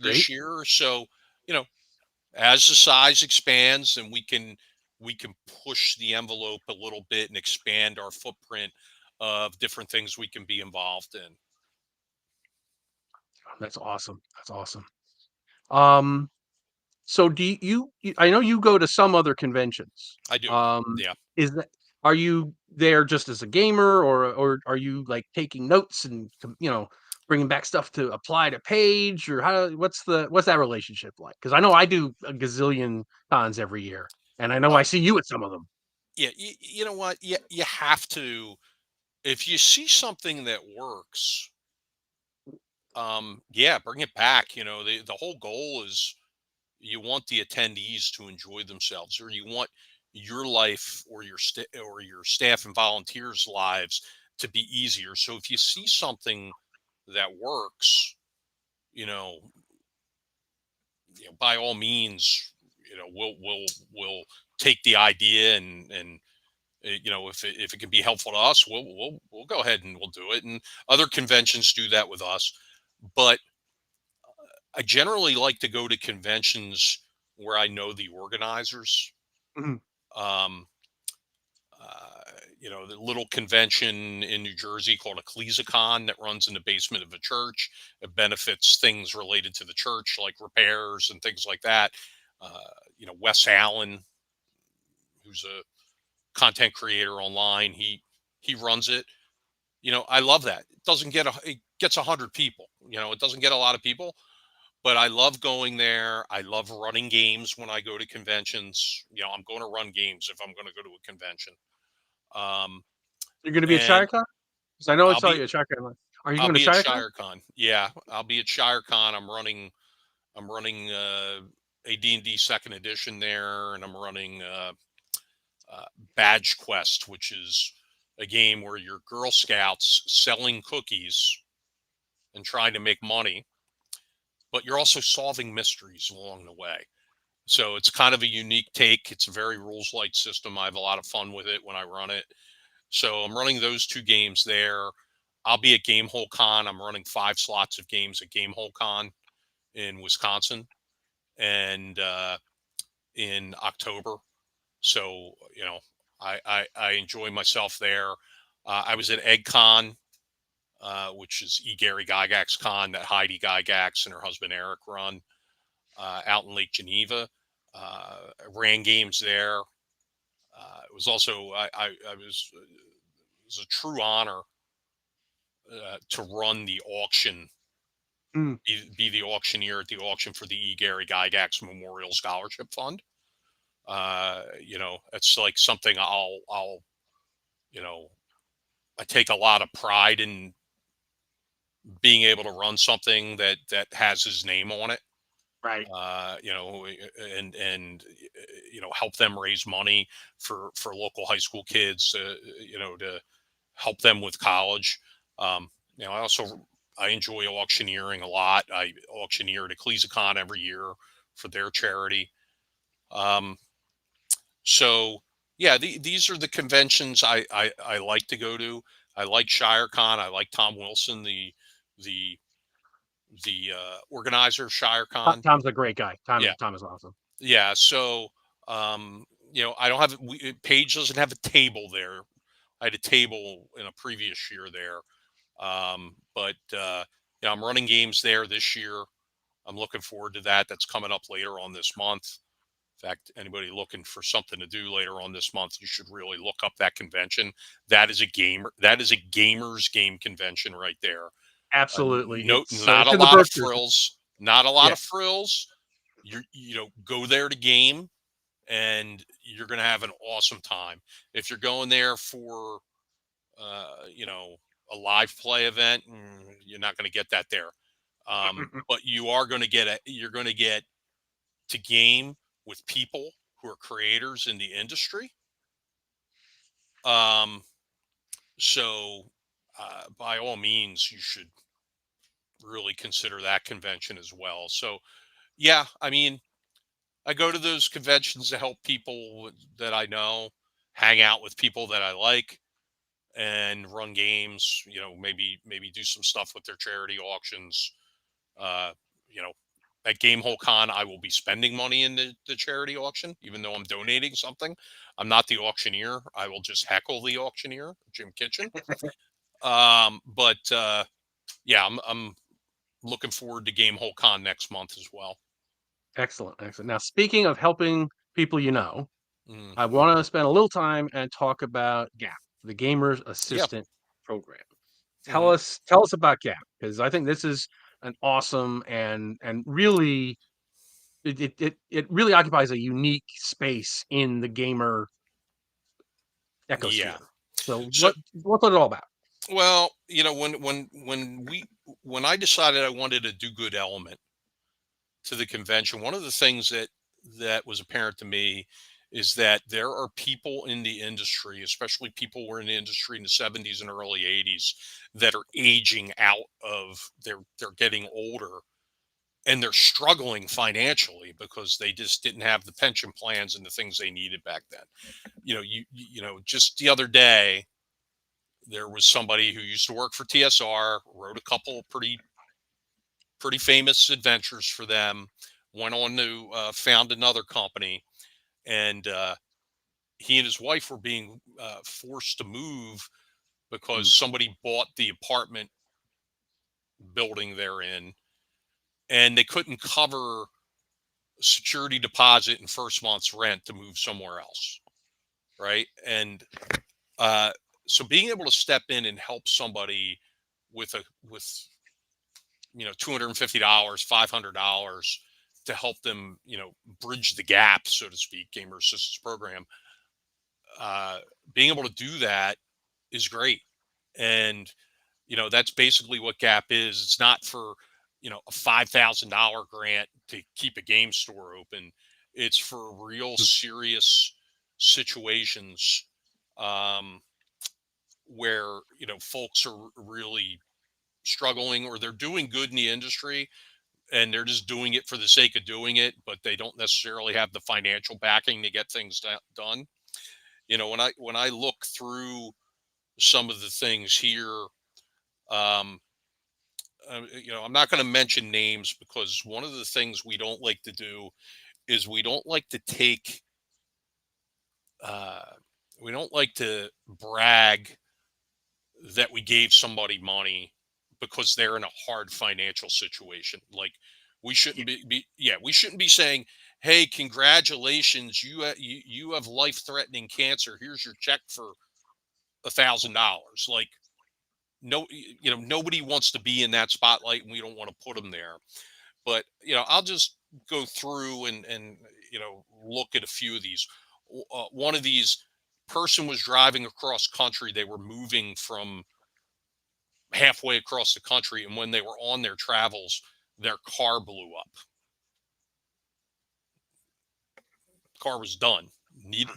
this Great. year. So you know, as the size expands and we can push the envelope a little bit and expand our footprint of different things we can be involved in. That's awesome. That's awesome. Um, So do I know you go to some other conventions. I do. Um, Yeah. is that are you there just as a gamer, or are you like taking notes and bringing back stuff to apply to page, or what's that relationship like? Because I know I do a gazillion cons every year, and I know I Oh, see you at some of them. yeah. You know what? You have to, if you see something that works, yeah, bring it back. The whole goal is you want the attendees to enjoy themselves, or you want your life or or your staff and volunteers lives to be easier. So if you see something that works, you know, by all means, we'll take the idea, and if it can be helpful to us, we'll go ahead and we'll do it. And other conventions do that with us. But I generally like to go to conventions where I know the organizers. Mhm. Um, the little convention in New Jersey called EcclesiaCon that runs in the basement of a church. It benefits things related to the church, like repairs and things like that. Wes Allen, who's a content creator online, he runs it. I love that. It gets 100 people. It doesn't get a lot of people, but I love going there. I love running games when I go to conventions. I'm going to run games if I'm going to go to a convention. Um, You're going to be at and ShireCon? Because I know I I'll saw be you at ShireCon. Are you I'll going to be at ShireCon? ShireCon. Yeah, I'll be at ShireCon. I'm running a D&D second edition there, and I'm running uh, Badge Quest, which is a game where you're Girl Scouts selling cookies and trying to make money, but you're also solving mysteries along the way. So it's kind of a unique take. It's a very rules light system. I have a lot of fun with it when I run it. So I'm running those two games there. I'll be at Gamehole Con. I'm running 5 slots of games at Gamehole Con in Wisconsin, and in October. So I enjoy myself there. I was at EggCon, which is E. Gary Gygax Con that Heidi Gygax and her husband Eric run out in Lake Geneva. I ran games there. It was also I was it was a true honor to run the auction, Mm, be the auctioneer at the auction for the E. Gary Gygax Memorial Scholarship Fund. It's like something you know, I take a lot of pride in being able to run something that has his name on it. right. And help them raise money for local high school kids, to help them with college. Um, I enjoy auctioneering a lot. I auctioneer at EcclesiaCon every year for their charity. Um, so yeah, these are the conventions I like to go to. I like ShireCon. I like Tom Wilson, the organizer of ShireCon. Tom's a great guy. Yeah, Tom is awesome. yeah. So I don't have Paige doesn't have a table there. I had a table in a previous year there. But I'm running games there this year. I'm looking forward to that. That's coming up later on this month. In fact, anybody looking for something to do later on this month, you should really look up that convention. That is a gamers game convention right there. Absolutely. No, not It's a in the lot of Berkshires. frills. Not a lot Yeah. of frills. Go there to game, and you're going to have an awesome time. If you're going there for uh, you know, a live play event, you're not going to get that there. But you're going to get to game with people who are creators in the industry. Um, so by all means, you should really consider that convention as well. So yeah, I mean, I go to those conventions to help people that I know, hang out with people that I like, and run games. Maybe do some stuff with their charity auctions. Uh, you know, at Gamehole Con, I will be spending money in the charity auction, even though I'm donating something. I'm not the auctioneer. I will just heckle the auctioneer, Jim Kitchen. But yeah, I'm looking forward to Gamehole Con next month as well. Excellent, excellent. Now, speaking of helping people you know, Mm, I want to spend a little time and talk about GAP, the Gamers yeah. Assistant Program. Hmm. Tell us about GAP, because I think this is an awesome and really it really occupies a unique space in the gamer Yeah. ecosphere. So So, what's it all about? well, when I decided I wanted to do good element to the convention, one of the things that was apparent to me is that there are people in the industry, especially people who were in the industry in the 70s and early 80s, that are aging out of they're getting older and they're struggling financially because they just didn't have the pension plans and the things they needed back then. Just the other day there was somebody who used to work for TSR, wrote a couple pretty famous adventures for them, went on to found another company, and he and his wife were being forced to move because Mm, somebody bought the apartment building they're in, and they couldn't cover security deposit and first month's rent to move somewhere else, right? And uh, so being able to step in and help somebody with $250, $500 to help them, bridge the gap, so to speak, gamer assistance program. Uh, Being able to do that is great, and that's basically what Gap is. It's not for a $5,000 grant to keep a game store open. It's for real mm, serious situations, um, where folks are really struggling, or they're doing good in the industry and they're just doing it for the sake of doing it, but they don't necessarily have the financial backing to get things done. When I look through some of the things here, um, I'm not going to mention names because one of the things we don't like to do is uh, we don't like to brag that we gave somebody money because they're in a hard financial situation. Like, we shouldn't we shouldn't be saying, "Hey, congratulations, you have life threatening cancer. Here's your check for $1,000." Like, no, nobody wants to be in that spotlight, and we don't want to put them there. But I'll just go through and look at a few of these. One of these, person was driving across country. They were moving from halfway across the country, and when they were on their travels, their car blew up. Car was done.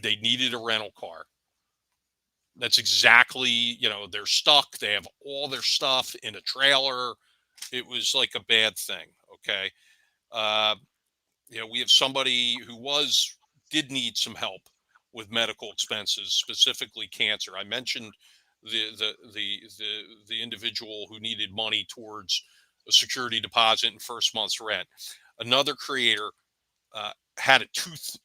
They needed a rental car. That's exactly, they're stuck. They have all their stuff in a trailer. It was like a bad thing. Okay. uh, we have somebody who did need some help with medical expenses, specifically cancer. I mentioned the individual who needed money towards a security deposit and first month's rent. Another creator had a tooth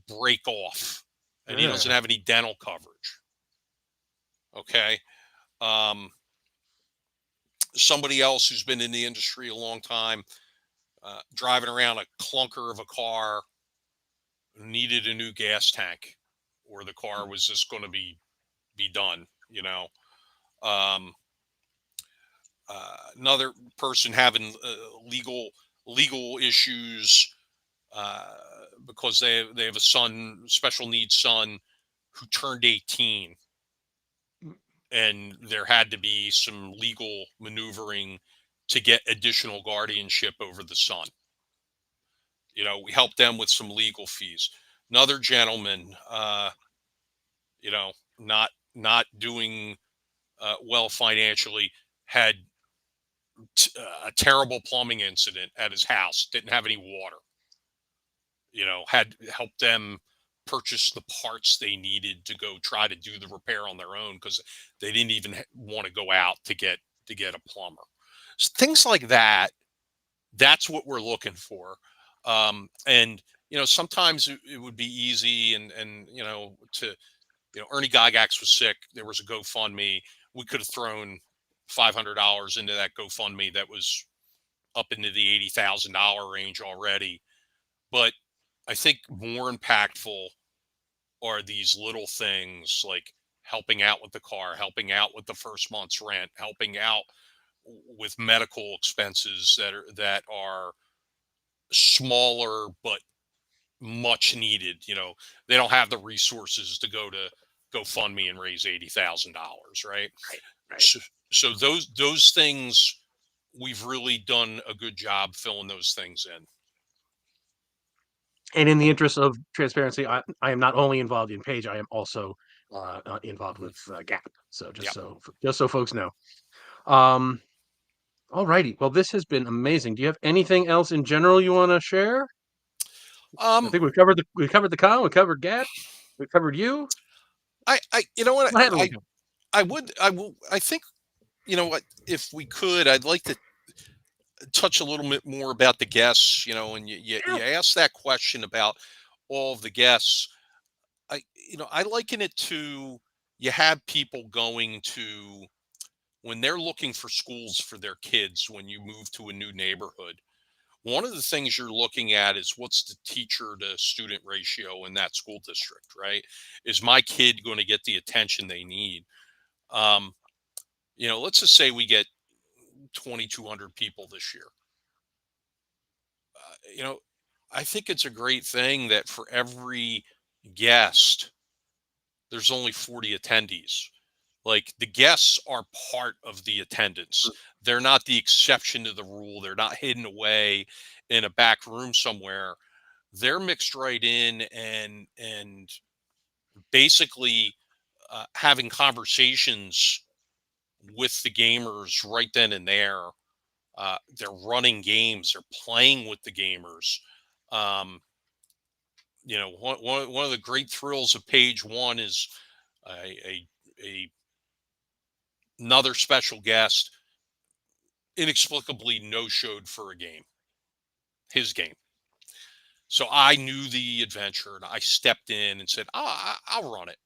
break off, and he doesn't yeah. have any dental coverage. Okay. Um, Somebody else who's been in the industry a long time, driving around a clunker of a car, needed a new gas tank, or the car was just going to be done. Um, Another person having legal issues, uh, because they have a son, special needs son, who turned 18, Mm, and there had to be some legal maneuvering to get additional guardianship over the son. We helped them with some legal fees. Another gentleman, not doing well financially, had a terrible plumbing incident at his house, didn't have any water. Had helped them purchase the parts they needed to go try to do the repair on their own because they didn't even want to go out to get a plumber. Things like that. That's what we're looking for. And sometimes it would be easy, and to Ernie Gygax was sick. There was a GoFundMe. We could have thrown $500 into that GoFundMe that was up into the $80,000 range already. But I think more impactful are these little things like helping out with the car, helping out with the first month's rent, helping out with medical expenses that are smaller but much needed. They don't have the resources to go to GoFundMe and raise $80,000, right? Right. Right. So, so those things we've really done a good job filling those things in. And in the interest of transparency, I am not only involved in Page, I am also involved Mhm. with Gap. So Yeah. just so folks know. Um, all righty. Well, this has been amazing. Do you have anything else in general you want to share? I Um, think we covered the con, we covered Gap, we covered you. you know what, What haven't we covered? I think, what, if we could, I'd like to touch a little bit more about the guests, and Yeah. you asked that question about all of the guests. I liken it to, you have people going to, when they're looking for schools for their kids, when you move to a new neighborhood, one of the things you're looking at is what's the teacher to student ratio in that school district, right? Is my kid going to get the attention they need? Um, let's just say we get 2,200 people this year. uh, you know, I think it's a great thing that for every guest, there's only 40 attendees. Like, the guests are part of the attendance. They're not the exception to the rule. They're not hidden away in a back room somewhere. They're mixed right in, and basically having conversations with the gamers right then and there. They're running games. They're playing with the gamers. Um, one of the great thrills of page one is a another special guest inexplicably no showed for a game, his game. So I knew the adventure and I stepped in and said, I'll run it.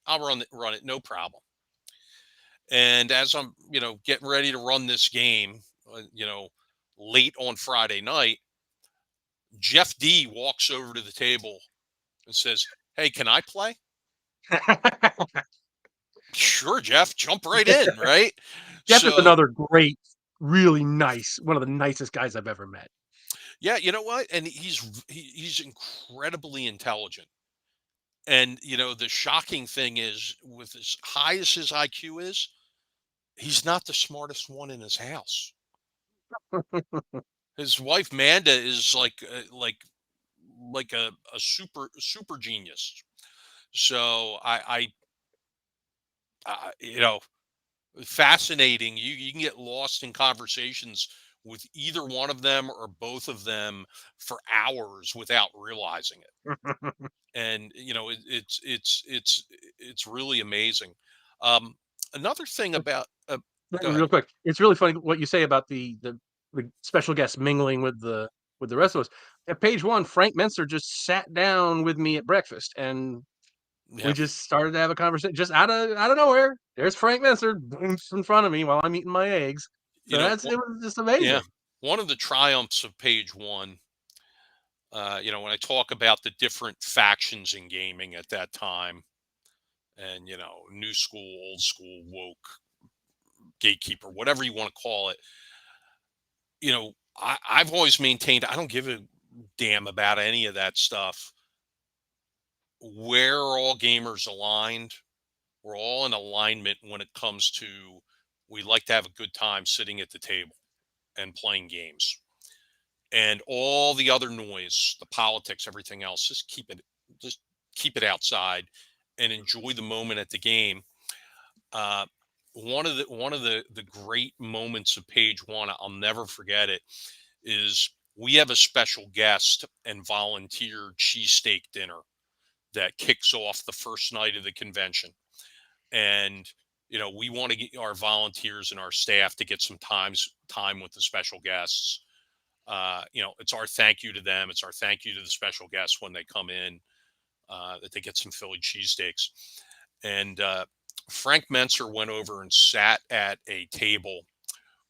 I'll run it, no problem. And as I'm, getting ready to run this game, late on Friday night, Jeff D walks over to the table and says, "Hey, can I play?" Sure, Jeff, jump right in, right? Jeff is So, another great, really nice, one of the nicest guys I've ever met. yeah, you know what? And he's incredibly intelligent. And the shocking thing is, with as high as his IQ is, he's not the smartest one in his house. His wife Manda is like a super genius. So fascinating. You can get lost in conversations with either one of them or both of them for hours without realizing it. And it's really amazing. Um, Another thing about go ahead. Real quick, it's really funny what you say about the special guests mingling with the rest of us. At page one, Frank Menser just sat down with me at breakfast, and we Yeah, just started to have a conversation just out of nowhere. There's Frank Menser in front of me while I'm eating my eggs. So it was just yeah. amazing. One of the triumphs of page one, when I talk about the different factions in gaming at that time, and new school, old school, woke, gatekeeper, whatever you want to call it, I've always maintained I don't give a damn about any of that stuff. Where are all gamers aligned? We're all in alignment when it comes to, we like to have a good time sitting at the table and playing games. And all the other noise, the politics, everything else, just keep it outside and enjoy the moment at the game. Uh, one of the great moments of page one, I'll never forget it, is we have a special guest and volunteer cheesesteak dinner that kicks off the first night of the convention. And we want to get our volunteers and our staff to get some time with the special guests. It's our thank you to them. It's our thank you to the special guests when they come in, that they get some Philly cheesesteaks. And Frank Menser went over and sat at a table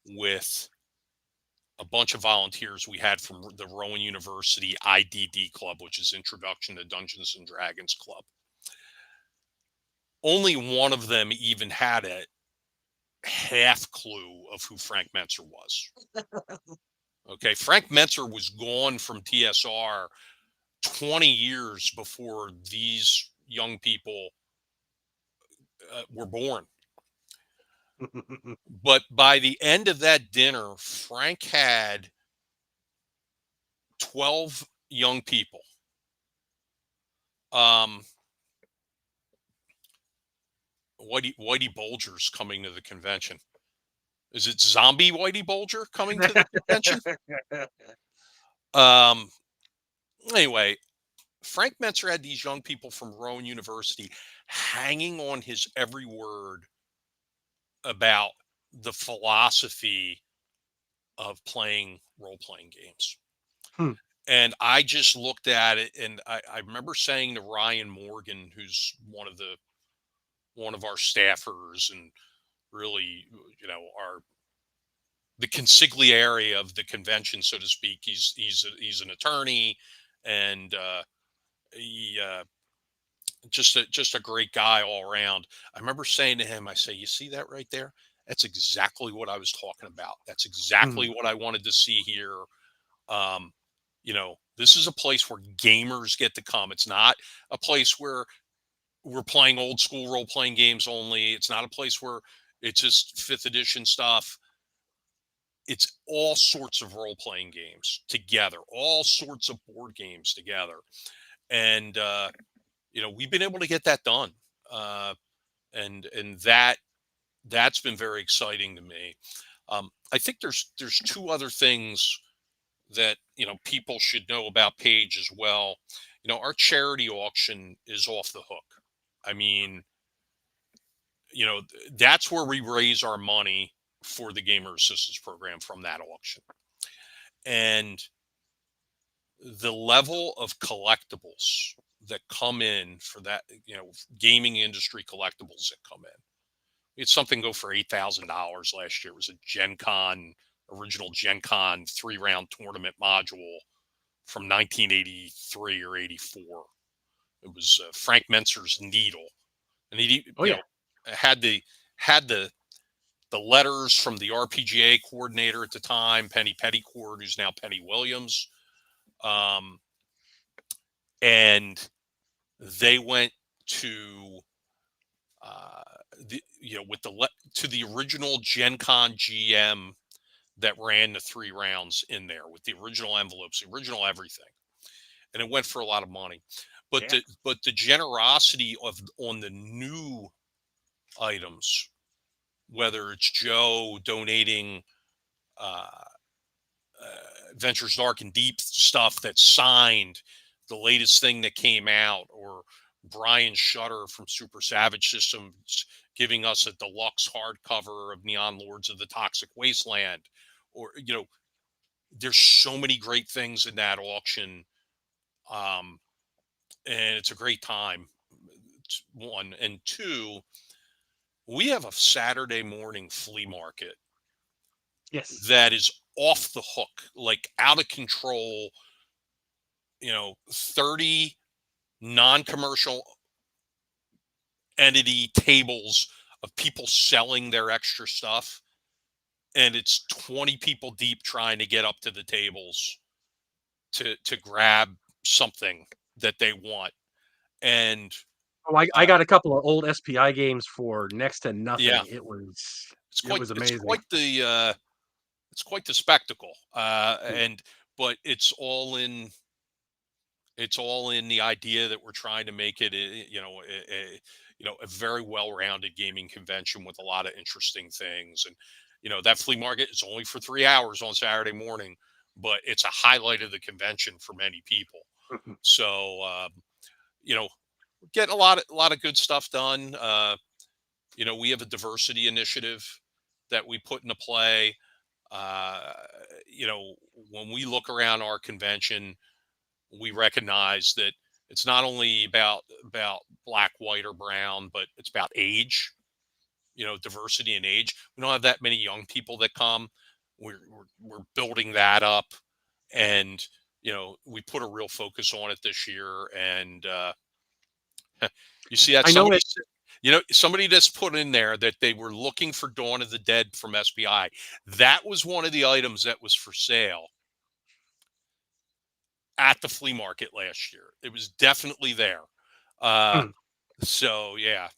with a bunch of volunteers we had from the Rowan University IDD Club, which is Introduction to Dungeons and Dragons Club. Only one of them even had a half clue of who Frank Mentzer was. Okay, Frank Mentzer was gone from TSR 20 years before these young people were born. But by the end of that dinner, Frank had 12 young people. Whitey Bulger's coming to the convention. Is it zombie Whitey Bulger coming to the convention? Um, anyway, Frank Mentzer had these young people from Rowan University hanging on his every word about the philosophy of playing role-playing games. Hmm. And I just looked at it, and I remember saying to Ryan Morgan, who's one of our staffers and really, the consigliere of the convention, so to speak. He's an attorney, and he just a great guy all around. I remember saying to him, I say, "You see that right there? That's exactly what I was talking about. That's exactly Hmm. what I wanted to see here." Um, this is a place where gamers get to come. It's not a place where we're playing old school role playing games only. It's not a place where it's just fifth edition stuff. It's all sorts of role playing games together, all sorts of board games together. And, we've been able to get that done. And that's been very exciting to me. I think there's two other things that people should know about Page as well. Our charity auction is off the hook. I mean, that's where we raise our money for the Gamer Assistance Program from that auction. And the level of collectibles that come in for that, gaming industry collectibles that come in. It's something go for $8,000 last year. It was a Gen Con, original Gen Con 3-round tournament module from 1983 or 84. It was Frank Mentzer's Needle, and he, Oh yeah. had the letters from the RPGA coordinator at the time, Penny Petticord, who's now Penny Williams, and they went to to the original Gen Con GM that ran the 3 rounds in there with the original envelopes, the original everything, and it went for a lot of money. But Yeah. the generosity on the new items, whether it's Joe donating uh, Ventures Dark and Deep stuff that's signed, the latest thing that came out, or Brian Shutter from Super Savage Systems giving us a deluxe hardcover of Neon Lords of the Toxic Wasteland, or there's so many great things in that auction, um, and it's a great time. One and two, we have a Saturday morning flea market Yes. that is off the hook, like out of control. 30 non-commercial entity tables of people selling their extra stuff, and it's 20 people deep trying to get up to the tables to grab something that they want. And Oh, I got a couple of old SPI games for next to yeah, nothing. It was it's it quite was it's amazing. quite the it's quite the spectacle. Hmm. And but it's all in the idea that we're trying to make it a very well-rounded gaming convention with a lot of interesting things. And that flea market is only for 3 hours on Saturday morning, but it's a highlight of the convention for many people. So get a lot of good stuff done. We have a diversity initiative that we put into play. uh, when we look around our convention, we recognize that it's not only about black, white, or brown, but it's about age. Diversity and age. We don't have that many young people that come. we're building that up, and we put a real focus on it this year. And you see that I know somebody it. said, somebody just put in there that they were looking for Dawn of the Dead from SBI. That was one of the items that was for sale at the flea market last year. It was definitely there. Uh, Hmm. so yeah,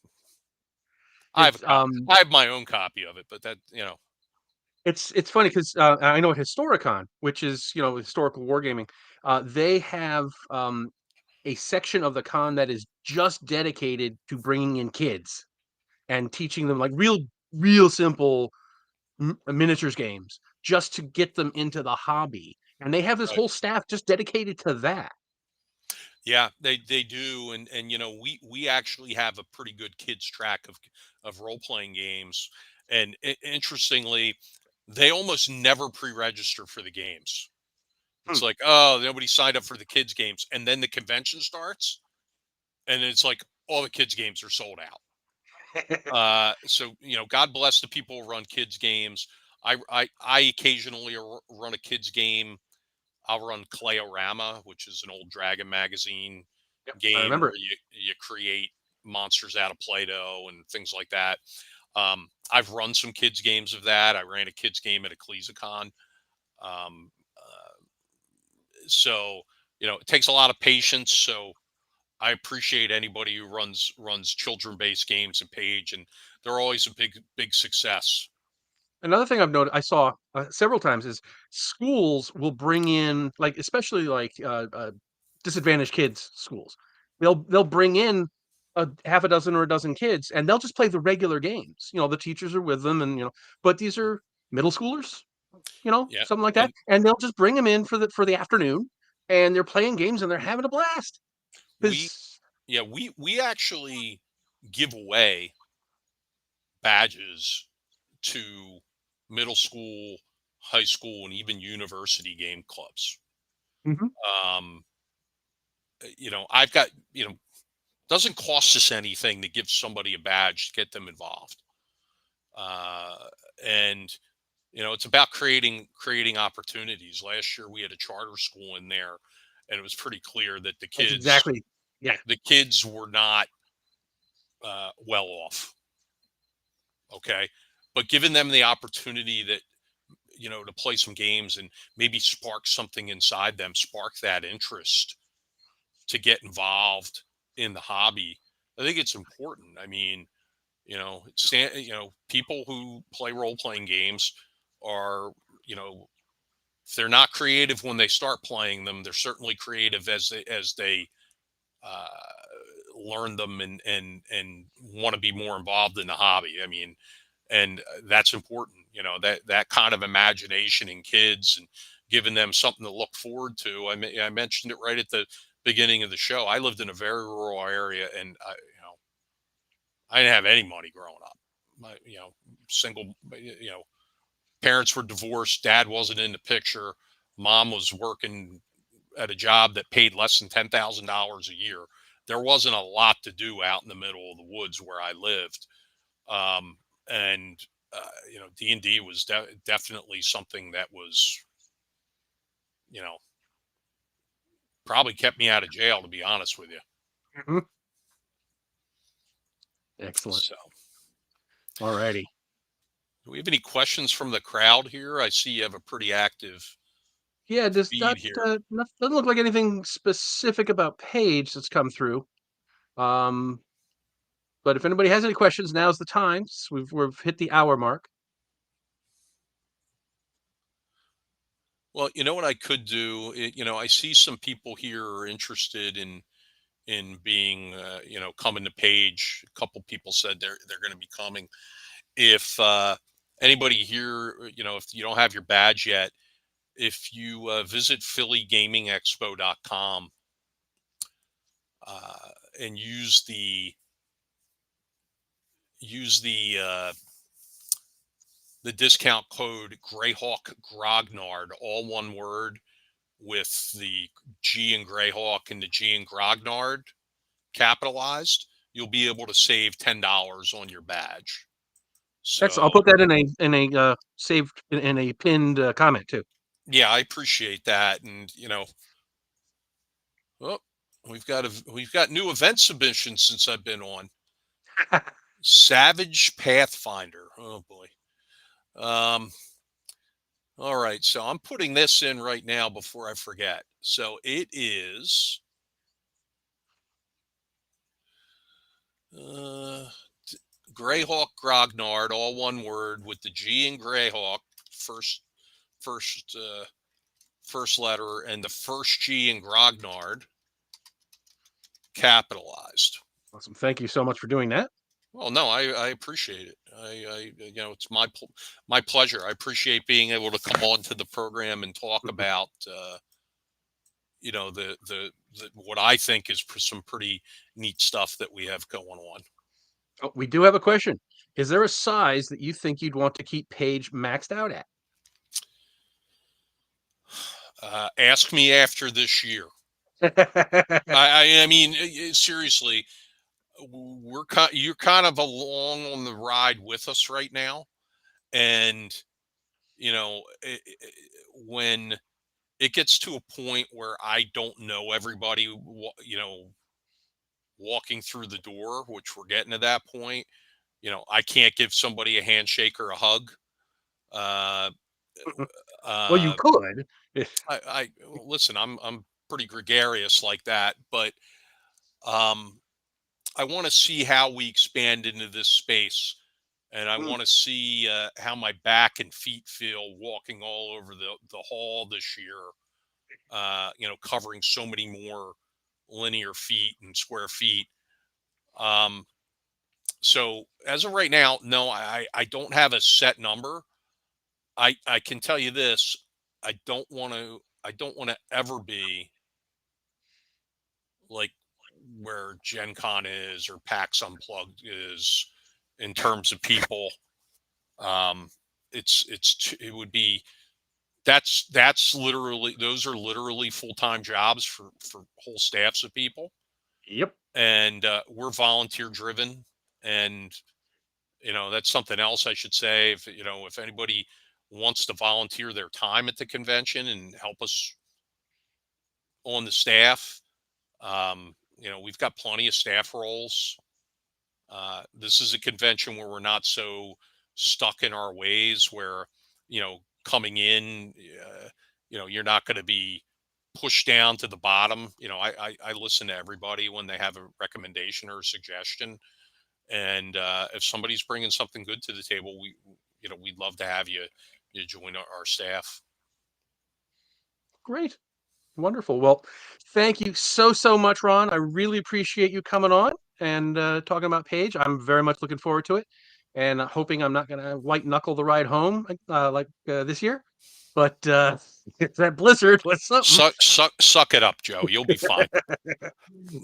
I have a It's copy. I have my own copy of it, but it's funny because I know at Historicon, which is historical wargaming, they have a section of the con that is just dedicated to bringing in kids and teaching them like real simple miniatures games just to get them into the hobby. And they have this right. whole staff just dedicated to that. Yeah, they do, and we actually have a pretty good kids track of role playing games, and interestingly, they almost never pre-register for the games. Hmm. It's like, oh, nobody signed up for the kids games, and then the convention starts, and it's like all the kids games are sold out. So God bless the people who run kids games. I occasionally run a kids game. I'll run Clayorama, which is an old Dragon magazine Yep, I game remember it. where you create monsters out of Play-Doh and things like that. I've run some kids games of that. I ran a kids game at EcclesiaCon. Um, so it takes a lot of patience. So I appreciate anybody who runs children-based games and Page, and they're always a big success. Another thing I've noted, I saw several times, is schools will bring in, like, especially like disadvantaged kids schools. They'll bring in a half a dozen or a dozen kids, and they'll just play the regular games. The teachers are with them, and but these are middle schoolers, Yeah, something like that, and and they'll just bring them in for the afternoon, and they're playing games and they're having a blast. we Because yeah we actually give away badges to middle school, high school, and even university game clubs. Um, I've got, doesn't cost us anything to give somebody a badge to get them involved. Uh, and it's about creating opportunities. Last year we had a charter school in there, and it was pretty clear that that's exactly, yeah. the kids were not well off. Okay, but giving them the opportunity that to play some games and maybe spark something inside them, spark that interest to get involved in the hobby. I think it's important. I mean, people who play role playing games are, if they're not creative when they start playing them, they're certainly creative as they uh, learn them and want to be more involved in the hobby. I mean, and that's important. That kind of imagination in kids and giving them something to look forward to. I mentioned it right at the beginning of the show. I lived in a very rural area, and I didn't have any money growing up. My single, parents were divorced. Dad wasn't in the picture. Mom was working at a job that paid less than $10,000 a year. There wasn't a lot to do out in the middle of the woods where I lived. And D&D was definitely something that was, you know, probably kept me out of jail, to be honest with you. Mhm. Excellent. So, All righty. do we have any questions from the crowd here? I see you have a pretty active Yeah, does feed that here. doesn't look like anything specific about Paige that's come through. Um, but if anybody has any questions, now's the time. We've hit the hour mark. Well, you know what I could do? I see some people here are interested in being, coming to Page. A couple people said they're going to be coming. If anybody here, if you don't have your badge yet, if you visit phillygamingexpo.com and use the discount code Greyhawk Grognard, all one word, with the G in Greyhawk and the G in Grognard capitalized, you'll be able to save $10 on your badge. Excellent. I'll So put that in a saved in a pinned comment too. yeah, I appreciate that. And oh, we've got new event submissions since I've been on. Savage Pathfinder. Oh boy. Um, all right, so I'm putting this in right now before I forget. So it is uh, Greyhawk Grognard, all one word with the G in Greyhawk, first first first letter, and the first G in Grognard capitalized. Awesome. Thank you so much for doing that. Well, no, I appreciate it. It's my pleasure. I appreciate being able to come on to the program and talk Mhm. about the what I think is some pretty neat stuff that we have going on. Oh, we do have a question. Is there a size that you think you'd want to keep Paige maxed out at? Ask me after this year. I mean, seriously, you're kind of along on the ride with us right now, and when it gets to a point where I don't know everybody, walking through the door, which we're getting to that point. I can't give somebody a handshake or a hug. Uh, Well, you uh, could. listen. I'm pretty gregarious like that, but um, I want to see how we expand into this space, and I Mm, want to see how my back and feet feel walking all over the hall this year. Covering so many more linear feet and square feet. Um, so as of right now, no, I don't have a set number. I can tell you this: I don't want to ever be like where Gen Con is or PAX Unplugged is in terms of people. Um, it would be that's literally those are literally full time jobs for whole staffs of people, yep. and we're volunteer driven, and that's something else I should say. If anybody wants to volunteer their time at the convention and help us on the staff, we've got plenty of staff roles. This is a convention where we're not so stuck in our ways where, coming in, you're not going to be pushed down to the bottom. I listen to everybody when they have a recommendation or a suggestion. And if somebody's bringing something good to the table, we'd love to have you join our staff. Great. Wonderful. Well, thank you so much, Ron. I really appreciate you coming on and talking about Paige. I'm very much looking forward to it, and hoping I'm not going to white knuckle the ride home like this year. But that blizzard was something. Suck it up, Joe. You'll be fine.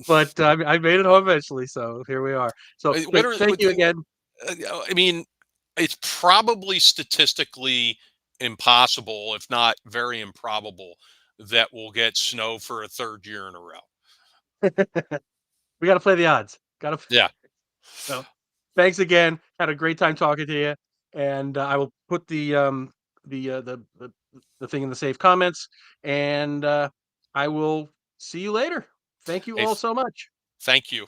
But I made it home eventually, so here we are. So What hey, are, thank you again. I mean, it's probably statistically impossible, if not very improbable, that we'll get snow for a third year in a row. We got to play the odds. Got to. Yeah. So, thanks again. Had a great time talking to you, and I will put the uh, the the the thing in the safe comments, and I will see you later. Thank you Hey, all so much. thank you.